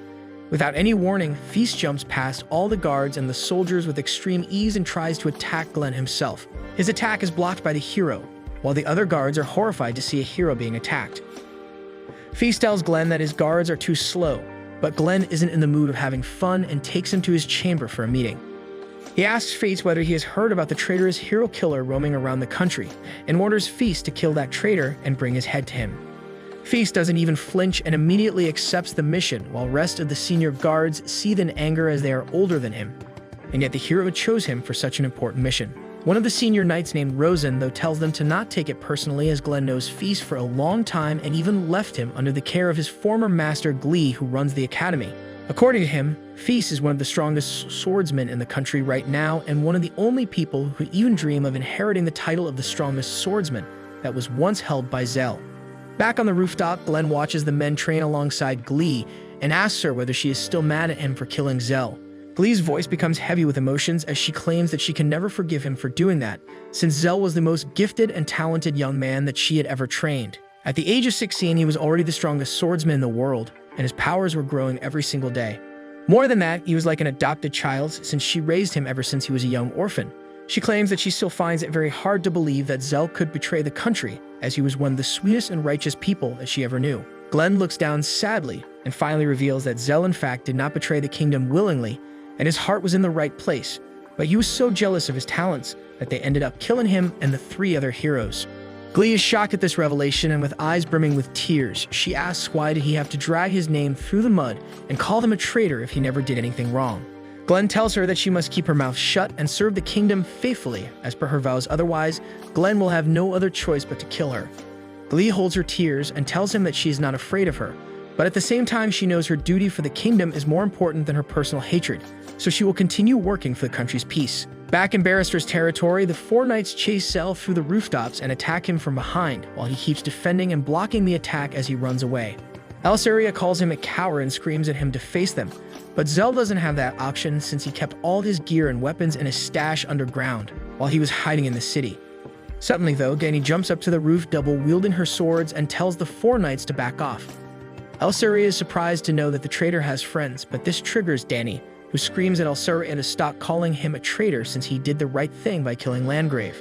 Without any warning, Feast jumps past all the guards and the soldiers with extreme ease and tries to attack Glenn himself. His attack is blocked by the hero, while the other guards are horrified to see a hero being attacked. Feast tells Glenn that his guards are too slow, But Glenn isn't in the mood of having fun and takes him to his chamber for a meeting. He asks Feast whether he has heard about the traitorous hero killer roaming around the country, and orders Feast to kill that traitor and bring his head to him. Feast doesn't even flinch and immediately accepts the mission, while rest of the senior guards seethe in anger as they are older than him. And yet the hero chose him for such an important mission. One of the senior knights named Rosen, though, tells them to not take it personally, as Glenn knows Feast for a long time and even left him under the care of his former master Glee, who runs the academy. According to him, Feast is one of the strongest swordsmen in the country right now, and one of the only people who even dream of inheriting the title of the strongest swordsman that was once held by Zell. Back on the rooftop, Glenn watches the men train alongside Glee and asks her whether she is still mad at him for killing Zell. Glee's voice becomes heavy with emotions as she claims that she can never forgive him for doing that, since Zell was the most gifted and talented young man that she had ever trained. At the age of 16, he was already the strongest swordsman in the world, and his powers were growing every single day. More than that, he was like an adopted child, since she raised him ever since he was a young orphan. She claims that she still finds it very hard to believe that Zell could betray the country, as he was one of the sweetest and righteous people that she ever knew. Glenn looks down sadly and finally reveals that Zell in fact did not betray the kingdom willingly, and his heart was in the right place, but he was so jealous of his talents that they ended up killing him and the 3 other heroes. Glee is shocked at this revelation, and with eyes brimming with tears, she asks why did he have to drag his name through the mud and call him a traitor if he never did anything wrong. Glenn tells her that she must keep her mouth shut and serve the kingdom faithfully as per her vows, otherwise Glenn will have no other choice but to kill her. Glee holds her tears and tells him that she is not afraid of her, but at the same time she knows her duty for the kingdom is more important than her personal hatred, so she will continue working for the country's peace. Back in Barrister's territory, the 4 knights chase Zell through the rooftops and attack him from behind, while he keeps defending and blocking the attack as he runs away. Alceria calls him a coward and screams at him to face them, but Zell doesn't have that option since he kept all his gear and weapons in a stash underground while he was hiding in the city. Suddenly though, Dany jumps up to the roof double-wielding her swords and tells the 4 knights to back off. Alceria is surprised to know that the traitor has friends, but this triggers Dany, who screams at Alceria to stop calling him a traitor since he did the right thing by killing Landgrave.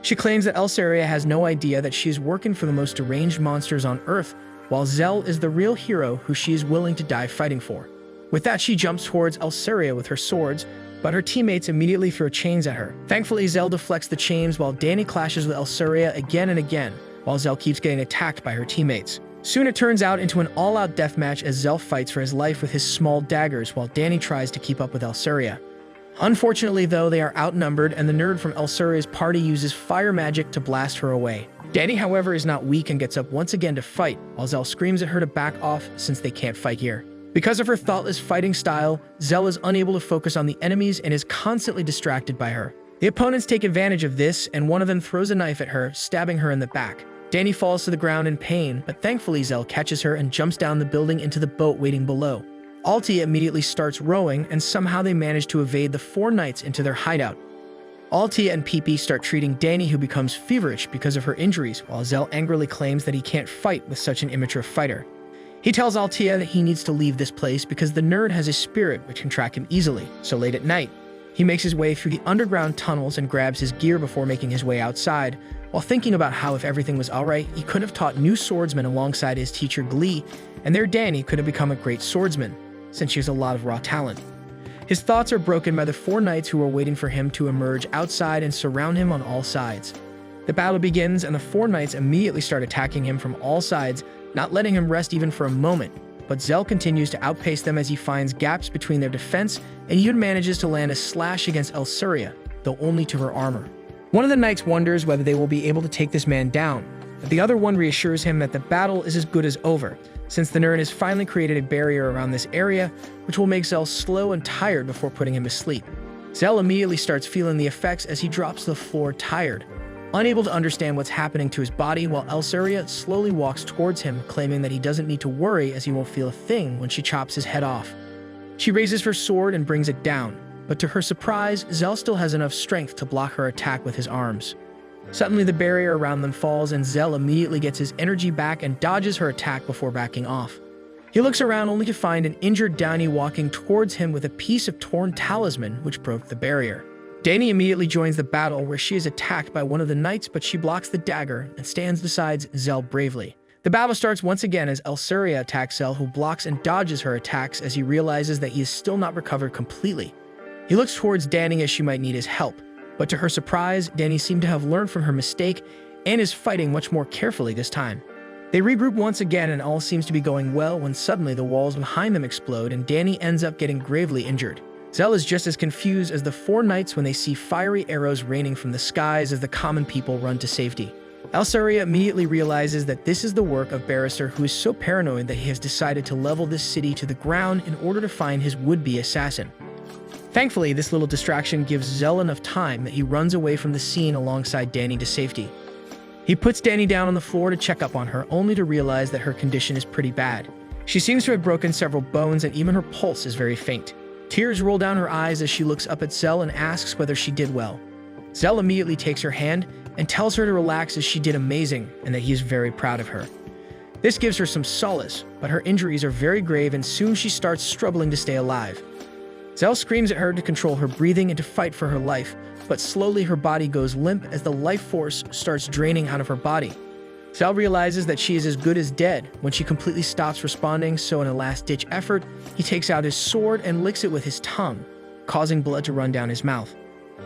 She claims that Alceria has no idea that she is working for the most deranged monsters on Earth, while Zell is the real hero who she is willing to die fighting for. With that, she jumps towards Alceria with her swords, but her teammates immediately throw chains at her. Thankfully, Zell deflects the chains while Dany clashes with Alceria again and again, while Zell keeps getting attacked by her teammates. Soon it turns out into an all-out deathmatch as Zell fights for his life with his small daggers while Dany tries to keep up with Alceria. Unfortunately though, they are outnumbered and the nerd from Alceria's party uses fire magic to blast her away. Dany, however, is not weak and gets up once again to fight, while Zell screams at her to back off since they can't fight here. Because of her thoughtless fighting style, Zell is unable to focus on the enemies and is constantly distracted by her. The opponents take advantage of this, and one of them throws a knife at her, stabbing her in the back. Dany falls to the ground in pain, but thankfully Zell catches her and jumps down the building into the boat waiting below. Altia immediately starts rowing, and somehow they manage to evade the 4 knights into their hideout. Altia and Pee-Pee start treating Dany, who becomes feverish because of her injuries, while Zell angrily claims that he can't fight with such an immature fighter. He tells Altia that he needs to leave this place because the nerd has a spirit which can track him easily, so late at night, he makes his way through the underground tunnels and grabs his gear before making his way outside, while thinking about how if everything was alright, he could have taught new swordsmen alongside his teacher Glee, and their Dany could have become a great swordsman, since she has a lot of raw talent. His thoughts are broken by the 4 knights who are waiting for him to emerge outside and surround him on all sides. The battle begins, and the 4 knights immediately start attacking him from all sides, not letting him rest even for a moment, but Zell continues to outpace them as he finds gaps between their defense and even manages to land a slash against Alceria, though only to her armor. One of the knights wonders whether they will be able to take this man down, but the other one reassures him that the battle is as good as over, since the nerd has finally created a barrier around this area, which will make Zell slow and tired before putting him to sleep. Zell immediately starts feeling the effects as he drops to the floor tired, unable to understand what's happening to his body, while Alceria slowly walks towards him, claiming that he doesn't need to worry as he won't feel a thing when she chops his head off. She raises her sword and brings it down, but to her surprise, Zell still has enough strength to block her attack with his arms. Suddenly the barrier around them falls and Zell immediately gets his energy back and dodges her attack before backing off. He looks around only to find an injured Dany walking towards him with a piece of torn talisman which broke the barrier. Dany immediately joins the battle where she is attacked by one of the knights, but she blocks the dagger and stands beside Zell bravely. The battle starts once again as Elsaria attacks Zell, who blocks and dodges her attacks as he realizes that he is still not recovered completely. He looks towards Dani as she might need his help, but to her surprise, Dani seemed to have learned from her mistake and is fighting much more carefully this time. They regroup once again and all seems to be going well when suddenly the walls behind them explode and Dani ends up getting gravely injured. Zell is just as confused as the four knights when they see fiery arrows raining from the skies as the common people run to safety. Elsaria immediately realizes that this is the work of Barrister, who is so paranoid that he has decided to level this city to the ground in order to find his would-be assassin. Thankfully, this little distraction gives Zell enough time that he runs away from the scene alongside Dani to safety. He puts Dani down on the floor to check up on her, only to realize that her condition is pretty bad. She seems to have broken several bones and even her pulse is very faint. Tears roll down her eyes as she looks up at Zell and asks whether she did well. Zell immediately takes her hand and tells her to relax as she did amazing and that he is very proud of her. This gives her some solace, but her injuries are very grave and soon she starts struggling to stay alive. Zell screams at her to control her breathing and to fight for her life, but slowly her body goes limp as the life force starts draining out of her body. Zell realizes that she is as good as dead when she completely stops responding, so in a last-ditch effort, he takes out his sword and licks it with his tongue, causing blood to run down his mouth.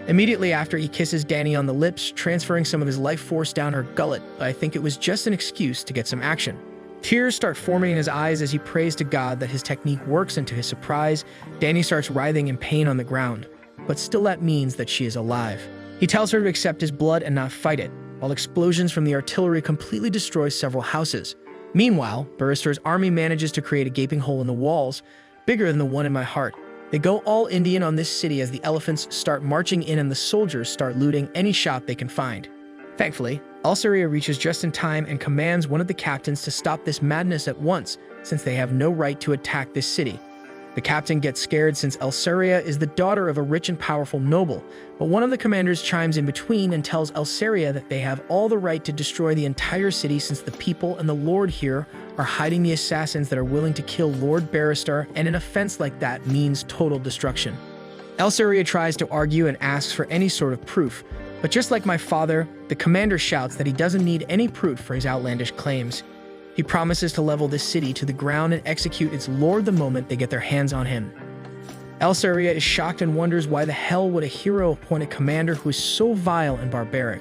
Immediately after, he kisses Dani on the lips, transferring some of his life force down her gullet, but I think it was just an excuse to get some action. Tears start forming in his eyes as he prays to God that his technique works, and to his surprise, Dani starts writhing in pain on the ground, but still that means that she is alive. He tells her to accept his blood and not fight it, while explosions from the artillery completely destroy several houses. Meanwhile, Barrister's army manages to create a gaping hole in the walls, bigger than the one in my heart. They go all Indian on this city as the elephants start marching in and the soldiers start looting any shop they can find. Thankfully, Elsaria reaches just in time and commands one of the captains to stop this madness at once, since they have no right to attack this city. The captain gets scared since Elsaria is the daughter of a rich and powerful noble, but one of the commanders chimes in between and tells Elsaria that they have all the right to destroy the entire city since the people and the Lord here are hiding the assassins that are willing to kill Lord Barrister, and an offense like that means total destruction. Elsaria tries to argue and asks for any sort of proof, but just like my father, the commander shouts that he doesn't need any proof for his outlandish claims. He promises to level this city to the ground and execute its lord the moment they get their hands on him. Elsaria is shocked and wonders why the hell would a hero appoint a commander who is so vile and barbaric.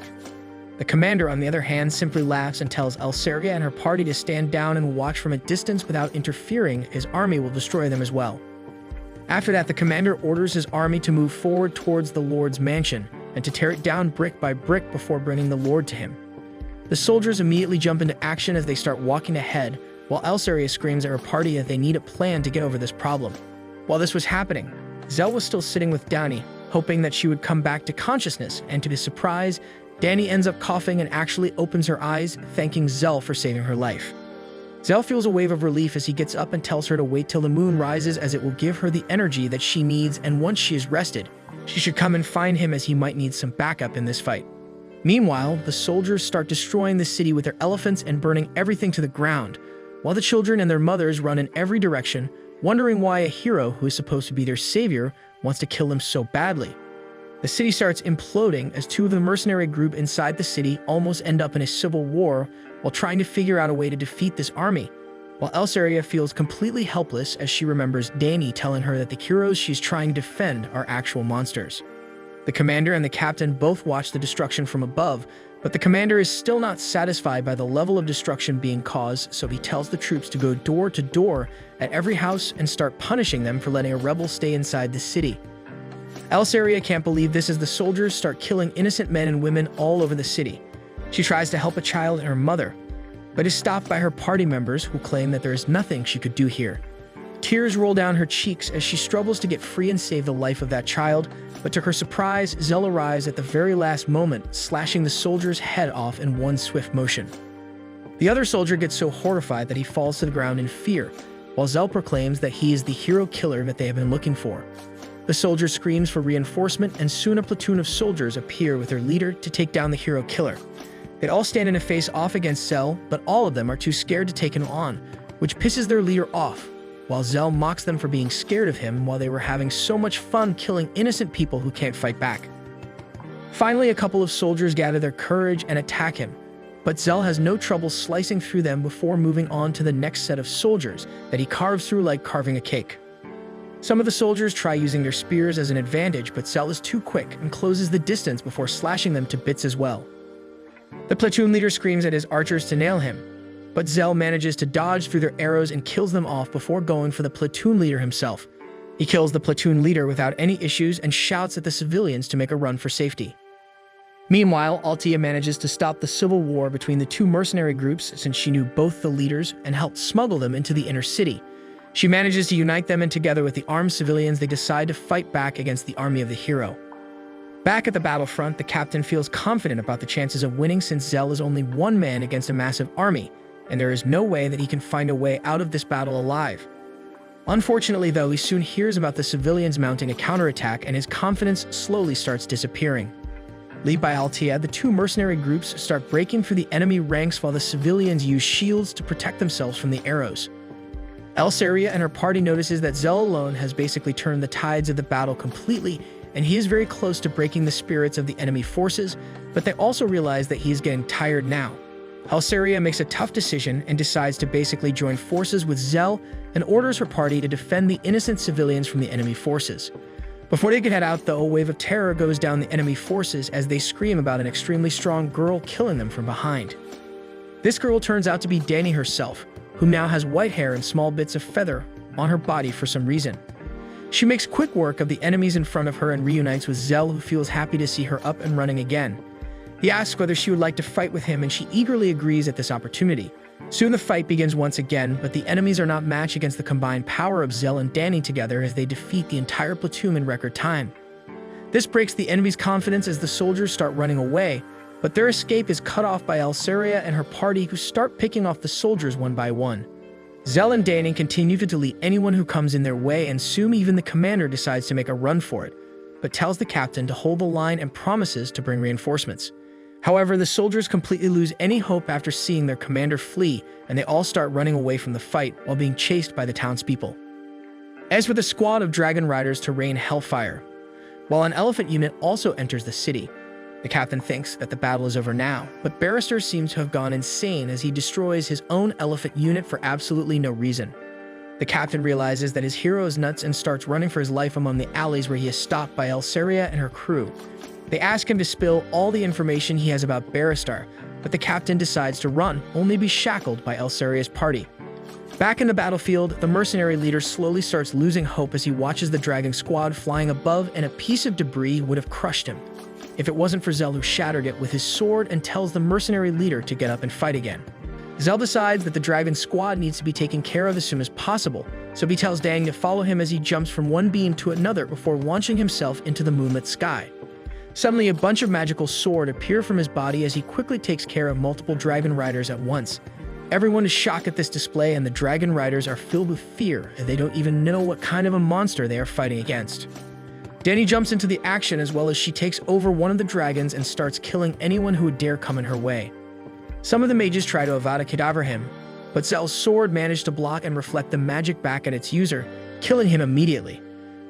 The commander, on the other hand, simply laughs and tells Elsaria and her party to stand down and watch from a distance without interfering. His army will destroy them as well. After that, the commander orders his army to move forward towards the Lord's mansion and to tear it down brick by brick before bringing the Lord to him. The soldiers immediately jump into action as they start walking ahead, while Elsaria screams at her party that they need a plan to get over this problem. While this was happening, Zell was still sitting with Dani, hoping that she would come back to consciousness, and to his surprise, Dani ends up coughing and actually opens her eyes, thanking Zell for saving her life. Zell feels a wave of relief as he gets up and tells her to wait till the moon rises, as it will give her the energy that she needs, and once she is rested, she should come and find him as he might need some backup in this fight. Meanwhile, the soldiers start destroying the city with their elephants and burning everything to the ground, while the children and their mothers run in every direction, wondering why a hero who is supposed to be their savior wants to kill them so badly. The city starts imploding as two of the mercenary group inside the city almost end up in a civil war while trying to figure out a way to defeat this army, while Elsaria feels completely helpless as she remembers Dani telling her that the heroes she's trying to defend are actual monsters. The commander and the captain both watch the destruction from above, but the commander is still not satisfied by the level of destruction being caused, so he tells the troops to go door to door at every house and start punishing them for letting a rebel stay inside the city. Elsaria can't believe this as the soldiers start killing innocent men and women all over the city. She tries to help a child and her mother, but is stopped by her party members who claim that there is nothing she could do here. Tears roll down her cheeks as she struggles to get free and save the life of that child, but to her surprise, Zell arrives at the very last moment, slashing the soldier's head off in one swift motion. The other soldier gets so horrified that he falls to the ground in fear, while Zell proclaims that he is the hero killer that they have been looking for. The soldier screams for reinforcement, and soon a platoon of soldiers appear with their leader to take down the hero killer. They all stand in a face-off against Zell, but all of them are too scared to take him on, which pisses their leader off, while Zell mocks them for being scared of him while they were having so much fun killing innocent people who can't fight back. Finally, a couple of soldiers gather their courage and attack him, but Zell has no trouble slicing through them before moving on to the next set of soldiers that he carves through like carving a cake. Some of the soldiers try using their spears as an advantage, but Zell is too quick and closes the distance before slashing them to bits as well. The platoon leader screams at his archers to nail him, but Zell manages to dodge through their arrows and kills them off before going for the platoon leader himself. He kills the platoon leader without any issues and shouts at the civilians to make a run for safety. Meanwhile, Altia manages to stop the civil war between the two mercenary groups since she knew both the leaders and helped smuggle them into the inner city. She manages to unite them, and together with the armed civilians, they decide to fight back against the army of the hero. Back at the battlefront, the captain feels confident about the chances of winning since Zell is only one man against a massive army, and there is no way that he can find a way out of this battle alive. Unfortunately, though, he soon hears about the civilians mounting a counterattack, and his confidence slowly starts disappearing. Led by Altia, the two mercenary groups start breaking through the enemy ranks while the civilians use shields to protect themselves from the arrows. Elsaria and her party notices that Zell alone has basically turned the tides of the battle completely, and he is very close to breaking the spirits of the enemy forces, but they also realize that he is getting tired now. Elsaria makes a tough decision and decides to basically join forces with Zell and orders her party to defend the innocent civilians from the enemy forces. Before they can head out, though, a wave of terror goes down the enemy forces as they scream about an extremely strong girl killing them from behind. This girl turns out to be Dani herself, who now has white hair and small bits of feather on her body for some reason. She makes quick work of the enemies in front of her and reunites with Zell, who feels happy to see her up and running again. He asks whether she would like to fight with him, and she eagerly agrees at this opportunity. Soon the fight begins once again, but the enemies are not matched against the combined power of Zell and Dani together as they defeat the entire platoon in record time. This breaks the enemy's confidence as the soldiers start running away, but their escape is cut off by Elsaria and her party, who start picking off the soldiers one by one. Zell and Dani continue to delete anyone who comes in their way, and soon even the commander decides to make a run for it, but tells the captain to hold the line and promises to bring reinforcements. However, the soldiers completely lose any hope after seeing their commander flee, and they all start running away from the fight while being chased by the townspeople. As for the squad of dragon riders to rain hellfire, while an elephant unit also enters the city, the captain thinks that the battle is over now, but Barrister seems to have gone insane as he destroys his own elephant unit for absolutely no reason. The captain realizes that his hero is nuts and starts running for his life among the alleys, where he is stopped by Elsaria and her crew. They ask him to spill all the information he has about Barrister, but the captain decides to run, only to be shackled by Elsaria's party. Back in the battlefield, the mercenary leader slowly starts losing hope as he watches the dragon squad flying above, and a piece of debris would have crushed him if it wasn't for Zell, who shattered it with his sword and tells the mercenary leader to get up and fight again. Zell decides that the dragon squad needs to be taken care of as soon as possible, so he tells Dani to follow him as he jumps from one beam to another before launching himself into the moonlit sky. Suddenly, a bunch of magical sword appear from his body as he quickly takes care of multiple dragon riders at once. Everyone is shocked at this display, and the dragon riders are filled with fear, and they don't even know what kind of a monster they are fighting against. Dani jumps into the action as well as she takes over one of the dragons and starts killing anyone who would dare come in her way. Some of the mages try to Avada Kedavra him, but Zell's sword managed to block and reflect the magic back at its user, killing him immediately.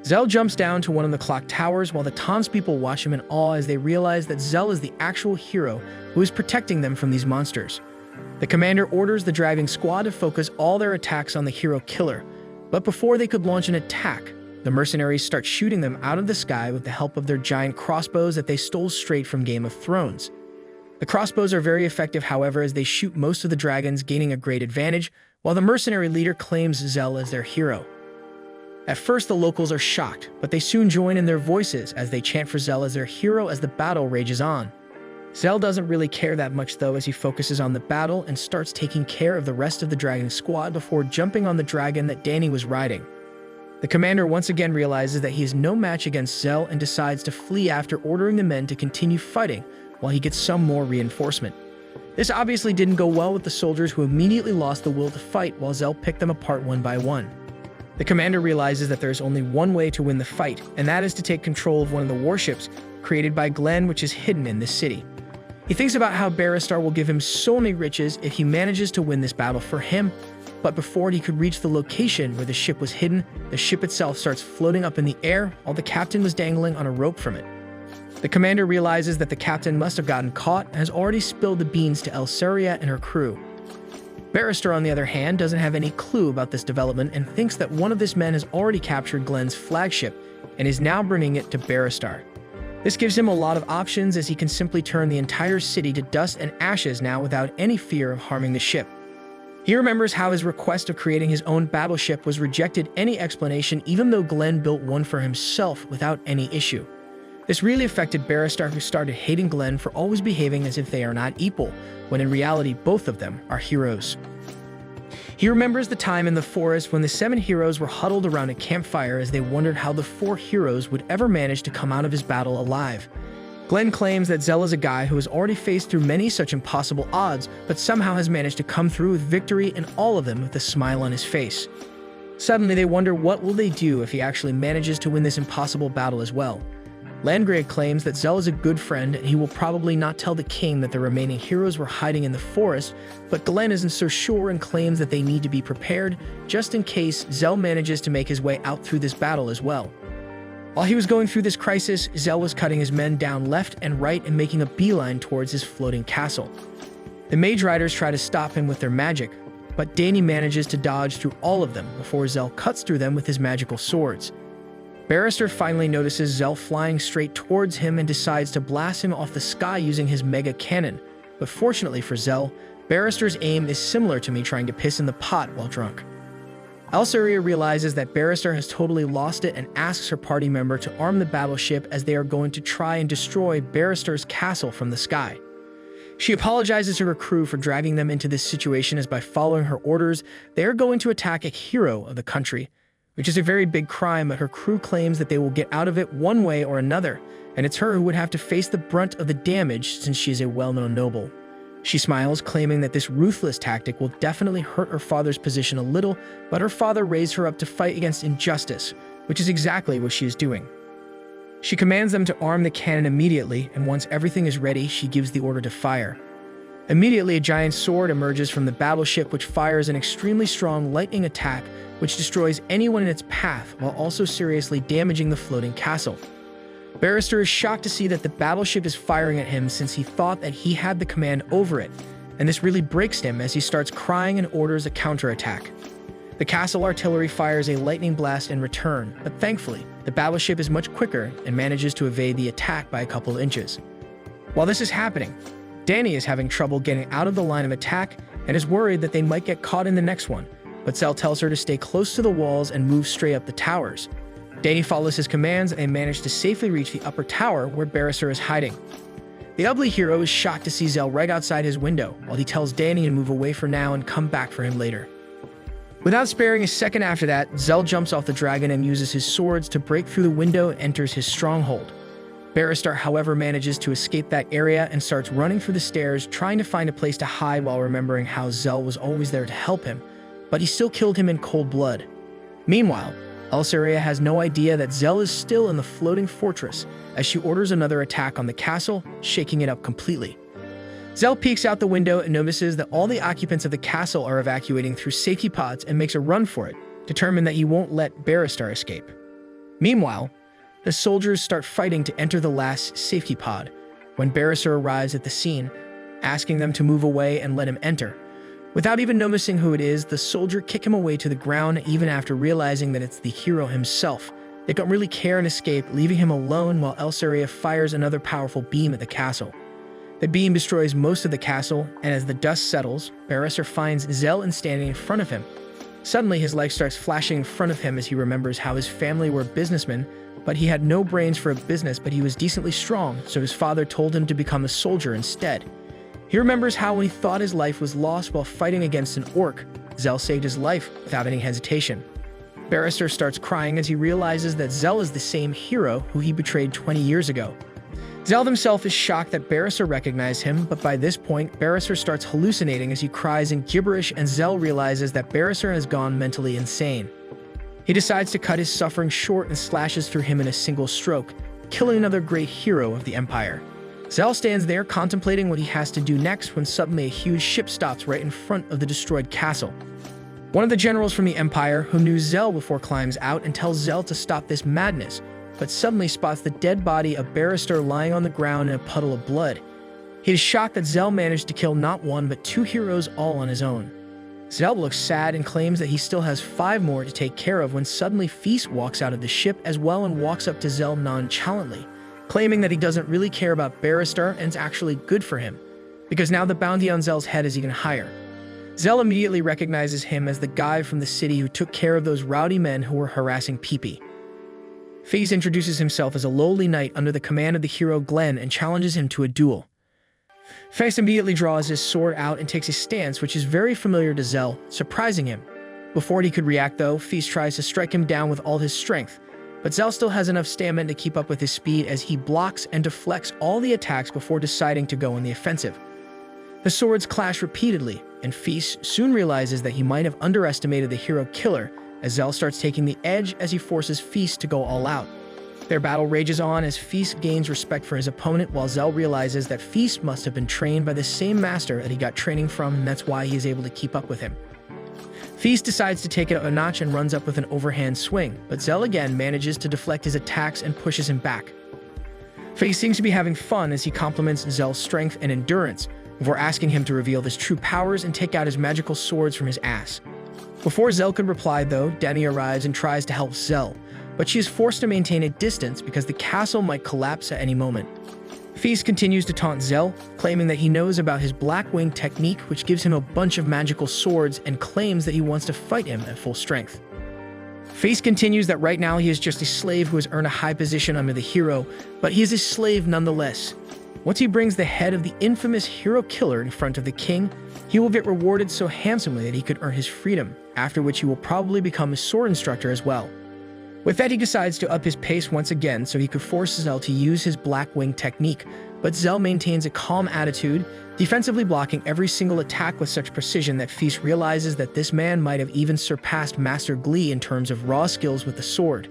Zell jumps down to one of the clock towers while the townspeople watch him in awe as they realize that Zell is the actual hero who is protecting them from these monsters. The commander orders the dragon squad to focus all their attacks on the hero killer, but before they could launch an attack, the mercenaries start shooting them out of the sky with the help of their giant crossbows that they stole straight from Game of Thrones. The crossbows are very effective, however, as they shoot most of the dragons, gaining a great advantage, while the mercenary leader claims Zell as their hero. At first, the locals are shocked, but they soon join in their voices as they chant for Zell as their hero as the battle rages on. Zell doesn't really care that much, though, as he focuses on the battle and starts taking care of the rest of the dragon squad before jumping on the dragon that Dani was riding. The commander once again realizes that he is no match against Zell and decides to flee after ordering the men to continue fighting while he gets some more reinforcement. This obviously didn't go well with the soldiers, who immediately lost the will to fight while Zell picked them apart one by one. The commander realizes that there is only one way to win the fight, and that is to take control of one of the warships created by Glenn, which is hidden in this city. He thinks about how Barrister will give him so many riches if he manages to win this battle for him, but before he could reach the location where the ship was hidden, the ship itself starts floating up in the air while the captain was dangling on a rope from it. The commander realizes that the captain must have gotten caught and has already spilled the beans to Elsaria and her crew. Barrister, on the other hand, doesn't have any clue about this development and thinks that one of his men has already captured Glenn's flagship and is now bringing it to Barristar. This gives him a lot of options, as he can simply turn the entire city to dust and ashes now without any fear of harming the ship. He remembers how his request of creating his own battleship was rejected any explanation, even though Glenn built one for himself without any issue. This really affected Barristar, who started hating Glenn for always behaving as if they are not equal, when in reality both of them are heroes. He remembers the time in the forest when the 7 heroes were huddled around a campfire as they wondered how the 4 heroes would ever manage to come out of his battle alive. Glenn claims that Zell is a guy who has already faced through many such impossible odds, but somehow has managed to come through with victory in all of them with a smile on his face. Suddenly they wonder what will they do if he actually manages to win this impossible battle as well. Landgrave claims that Zell is a good friend and he will probably not tell the king that the remaining heroes were hiding in the forest, but Glenn isn't so sure and claims that they need to be prepared just in case Zell manages to make his way out through this battle as well. While he was going through this crisis, Zell was cutting his men down left and right and making a beeline towards his floating castle. The Mage Riders try to stop him with their magic, but Danny manages to dodge through all of them before Zell cuts through them with his magical swords. Barrister finally notices Zell flying straight towards him and decides to blast him off the sky using his mega cannon, but fortunately for Zell, Barrister's aim is similar to me trying to piss in the pot while drunk. Elsaria realizes that Barrister has totally lost it and asks her party member to arm the battleship, as they are going to try and destroy Barrister's castle from the sky. She apologizes to her crew for dragging them into this situation, as by following her orders, they are going to attack a hero of the country, which is a very big crime, but her crew claims that they will get out of it one way or another, and it's her who would have to face the brunt of the damage since she is a well-known noble. She smiles, claiming that this ruthless tactic will definitely hurt her father's position a little, but her father raised her up to fight against injustice, which is exactly what she is doing. She commands them to arm the cannon immediately, and once everything is ready, she gives the order to fire. Immediately, a giant sword emerges from the battleship, which fires an extremely strong lightning attack, which destroys anyone in its path while also seriously damaging the floating castle. Barrister is shocked to see that the battleship is firing at him, since he thought that he had the command over it, and this really breaks him as he starts crying and orders a counterattack. The castle artillery fires a lightning blast in return, but thankfully, the battleship is much quicker and manages to evade the attack by a couple inches. While this is happening, Danny is having trouble getting out of the line of attack and is worried that they might get caught in the next one, but Zell tells her to stay close to the walls and move straight up the towers. Danny follows his commands and they manage to safely reach the upper tower where Barrister is hiding. The ugly hero is shocked to see Zell right outside his window, while he tells Danny to move away for now and come back for him later. Without sparing a second after that, Zell jumps off the dragon and uses his swords to break through the window and enters his stronghold. Barrister, however, manages to escape that area and starts running through the stairs, trying to find a place to hide while remembering how Zell was always there to help him, but he still killed him in cold blood. Meanwhile, Elsaria has no idea that Zell is still in the floating fortress, as she orders another attack on the castle, shaking it up completely. Zell peeks out the window and notices that all the occupants of the castle are evacuating through safety pods and makes a run for it, determined that he won't let Barrister escape. Meanwhile, the soldiers start fighting to enter the last safety pod, when Barrister arrives at the scene, asking them to move away and let him enter. Without even noticing who it is, the soldier kick him away to the ground, even after realizing that it's the hero himself. They don't really care and escape, leaving him alone while Elsaria fires another powerful beam at the castle. The beam destroys most of the castle, and as the dust settles, Barrister finds Zell and standing in front of him. Suddenly, his life starts flashing in front of him as he remembers how his family were businessmen, but he had no brains for a business, but he was decently strong, so his father told him to become a soldier instead. He remembers how when he thought his life was lost while fighting against an orc, Zell saved his life without any hesitation. Barrister starts crying as he realizes that Zell is the same hero who he betrayed 20 years ago. Zell himself is shocked that Barrister recognized him, but by this point, Barrister starts hallucinating as he cries in gibberish, and Zell realizes that Barrister has gone mentally insane. He decides to cut his suffering short and slashes through him in a single stroke, killing another great hero of the Empire. Zell stands there contemplating what he has to do next when suddenly a huge ship stops right in front of the destroyed castle. One of the generals from the Empire, who knew Zell before, climbs out and tells Zell to stop this madness, but suddenly spots the dead body of Barrister lying on the ground in a puddle of blood. He is shocked that Zell managed to kill not one but two heroes all on his own. Zell looks sad and claims that he still has 5 more to take care of when suddenly Feast walks out of the ship as well and walks up to Zell nonchalantly, claiming that he doesn't really care about Barrister and it's actually good for him, because now the bounty on Zell's head is even higher. Zell immediately recognizes him as the guy from the city who took care of those rowdy men who were harassing Pee-Pee. Feast introduces himself as a lowly knight under the command of the hero Glenn and challenges him to a duel. Feast immediately draws his sword out and takes a stance which is very familiar to Zell, surprising him. Before he could react though, Feast tries to strike him down with all his strength, but Zell still has enough stamina to keep up with his speed as he blocks and deflects all the attacks before deciding to go on the offensive. The swords clash repeatedly, and Feast soon realizes that he might have underestimated the hero killer as Zell starts taking the edge as he forces Feast to go all out. Their battle rages on as Feast gains respect for his opponent while Zell realizes that Feast must have been trained by the same master that he got training from, and that's why he is able to keep up with him. Feast decides to take it a notch and runs up with an overhand swing, but Zell again manages to deflect his attacks and pushes him back. Feast seems to be having fun as he compliments Zell's strength and endurance before asking him to reveal his true powers and take out his magical swords from his ass. Before Zell could reply though, Danny arrives and tries to help Zell, but she is forced to maintain a distance because the castle might collapse at any moment. Feast continues to taunt Zell, claiming that he knows about his Black Wing technique which gives him a bunch of magical swords and claims that he wants to fight him at full strength. Feast continues that right now he is just a slave who has earned a high position under the hero, but he is a slave nonetheless. Once he brings the head of the infamous hero killer in front of the king, he will get rewarded so handsomely that he could earn his freedom, after which he will probably become a sword instructor as well. With that, he decides to up his pace once again so he could force Zell to use his Black Wing technique, but Zell maintains a calm attitude, defensively blocking every single attack with such precision that Feast realizes that this man might have even surpassed Master Glee in terms of raw skills with the sword.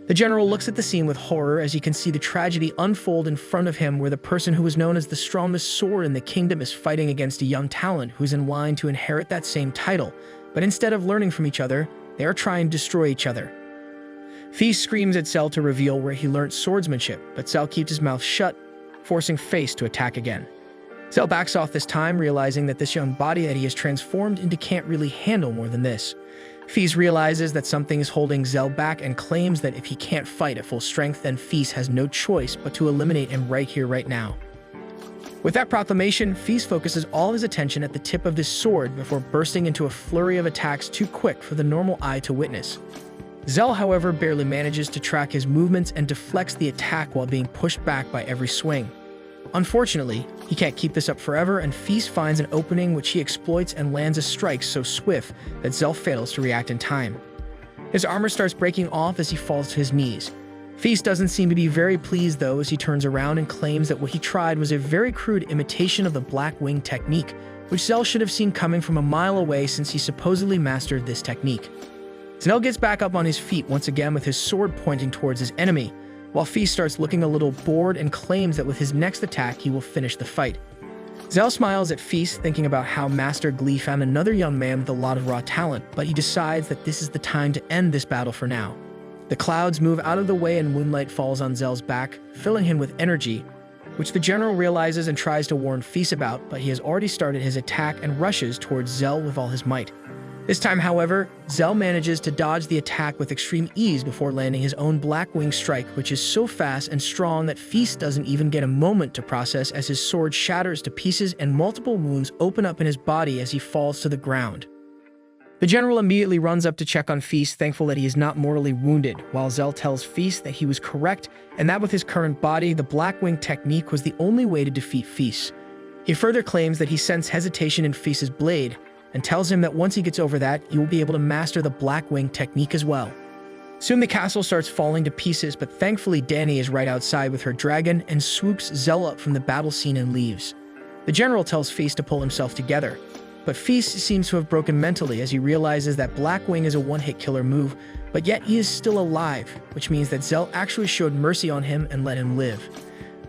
The general looks at the scene with horror as he can see the tragedy unfold in front of him where the person who was known as the strongest sword in the kingdom is fighting against a young talent who's in line to inherit that same title, but instead of learning from each other, they are trying to destroy each other. Feast screams at Zell to reveal where he learnt swordsmanship, but Zell keeps his mouth shut, forcing Feast to attack again. Zell backs off this time, realizing that this young body that he has transformed into can't really handle more than this. Feast realizes that something is holding Zell back and claims that if he can't fight at full strength, then Feast has no choice but to eliminate him right here, right now. With that proclamation, Feast focuses all his attention at the tip of his sword before bursting into a flurry of attacks too quick for the normal eye to witness. Zell, however, barely manages to track his movements and deflects the attack while being pushed back by every swing. Unfortunately, he can't keep this up forever, and Feast finds an opening which he exploits and lands a strike so swift that Zell fails to react in time. His armor starts breaking off as he falls to his knees. Feast doesn't seem to be very pleased though as he turns around and claims that what he tried was a very crude imitation of the Black Wing technique, which Zell should have seen coming from a mile away since he supposedly mastered this technique. Zell gets back up on his feet once again with his sword pointing towards his enemy, while Feast starts looking a little bored and claims that with his next attack he will finish the fight. Zell smiles at Feast, thinking about how Master Glee found another young man with a lot of raw talent, but he decides that this is the time to end this battle for now. The clouds move out of the way and moonlight falls on Zell's back, filling him with energy, which the general realizes and tries to warn Feast about, but he has already started his attack and rushes towards Zell with all his might. This time, however, Zell manages to dodge the attack with extreme ease before landing his own Black Wing strike, which is so fast and strong that Feast doesn't even get a moment to process as his sword shatters to pieces and multiple wounds open up in his body as he falls to the ground. The general immediately runs up to check on Feast, thankful that he is not mortally wounded, while Zell tells Feast that he was correct and that with his current body, the Black Wing technique was the only way to defeat Feast. He further claims that he sensed hesitation in Feast's blade, and tells him that once he gets over that, he will be able to master the Black Wing technique as well. Soon the castle starts falling to pieces, but thankfully Danny is right outside with her dragon and swoops Zell up from the battle scene and leaves. The general tells Feast to pull himself together, but Feast seems to have broken mentally as he realizes that Black Wing is a one-hit killer move, but yet he is still alive, which means that Zell actually showed mercy on him and let him live.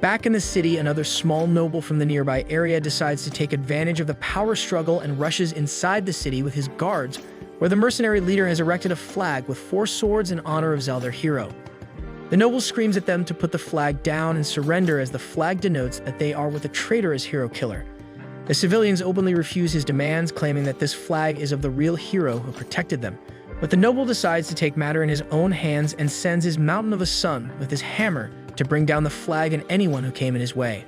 Back in the city, another small noble from the nearby area decides to take advantage of the power struggle and rushes inside the city with his guards, where the mercenary leader has erected a flag with 4 swords in honor of Zell, their hero. The noble screams at them to put the flag down and surrender, as the flag denotes that they are with a traitorous hero killer. The civilians openly refuse his demands, claiming that this flag is of the real hero who protected them. But the noble decides to take matter in his own hands and sends his mountain of a son with his hammer to bring down the flag and anyone who came in his way.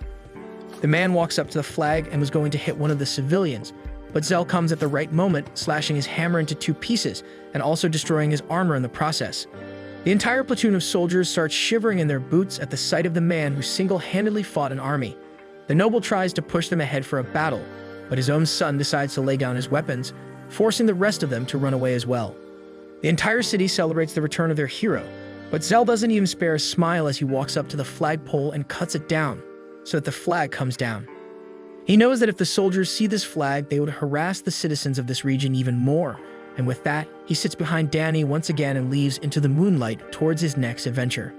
The man walks up to the flag and was going to hit one of the civilians, but Zell comes at the right moment, slashing his hammer into 2 pieces and also destroying his armor in the process. The entire platoon of soldiers starts shivering in their boots at the sight of the man who single-handedly fought an army. The noble tries to push them ahead for a battle, but his own son decides to lay down his weapons, forcing the rest of them to run away as well. The entire city celebrates the return of their hero, but Zell doesn't even spare a smile as he walks up to the flagpole and cuts it down, so that the flag comes down. He knows that if the soldiers see this flag, they would harass the citizens of this region even more, and with that, he sits behind Danny once again and leaves into the moonlight towards his next adventure.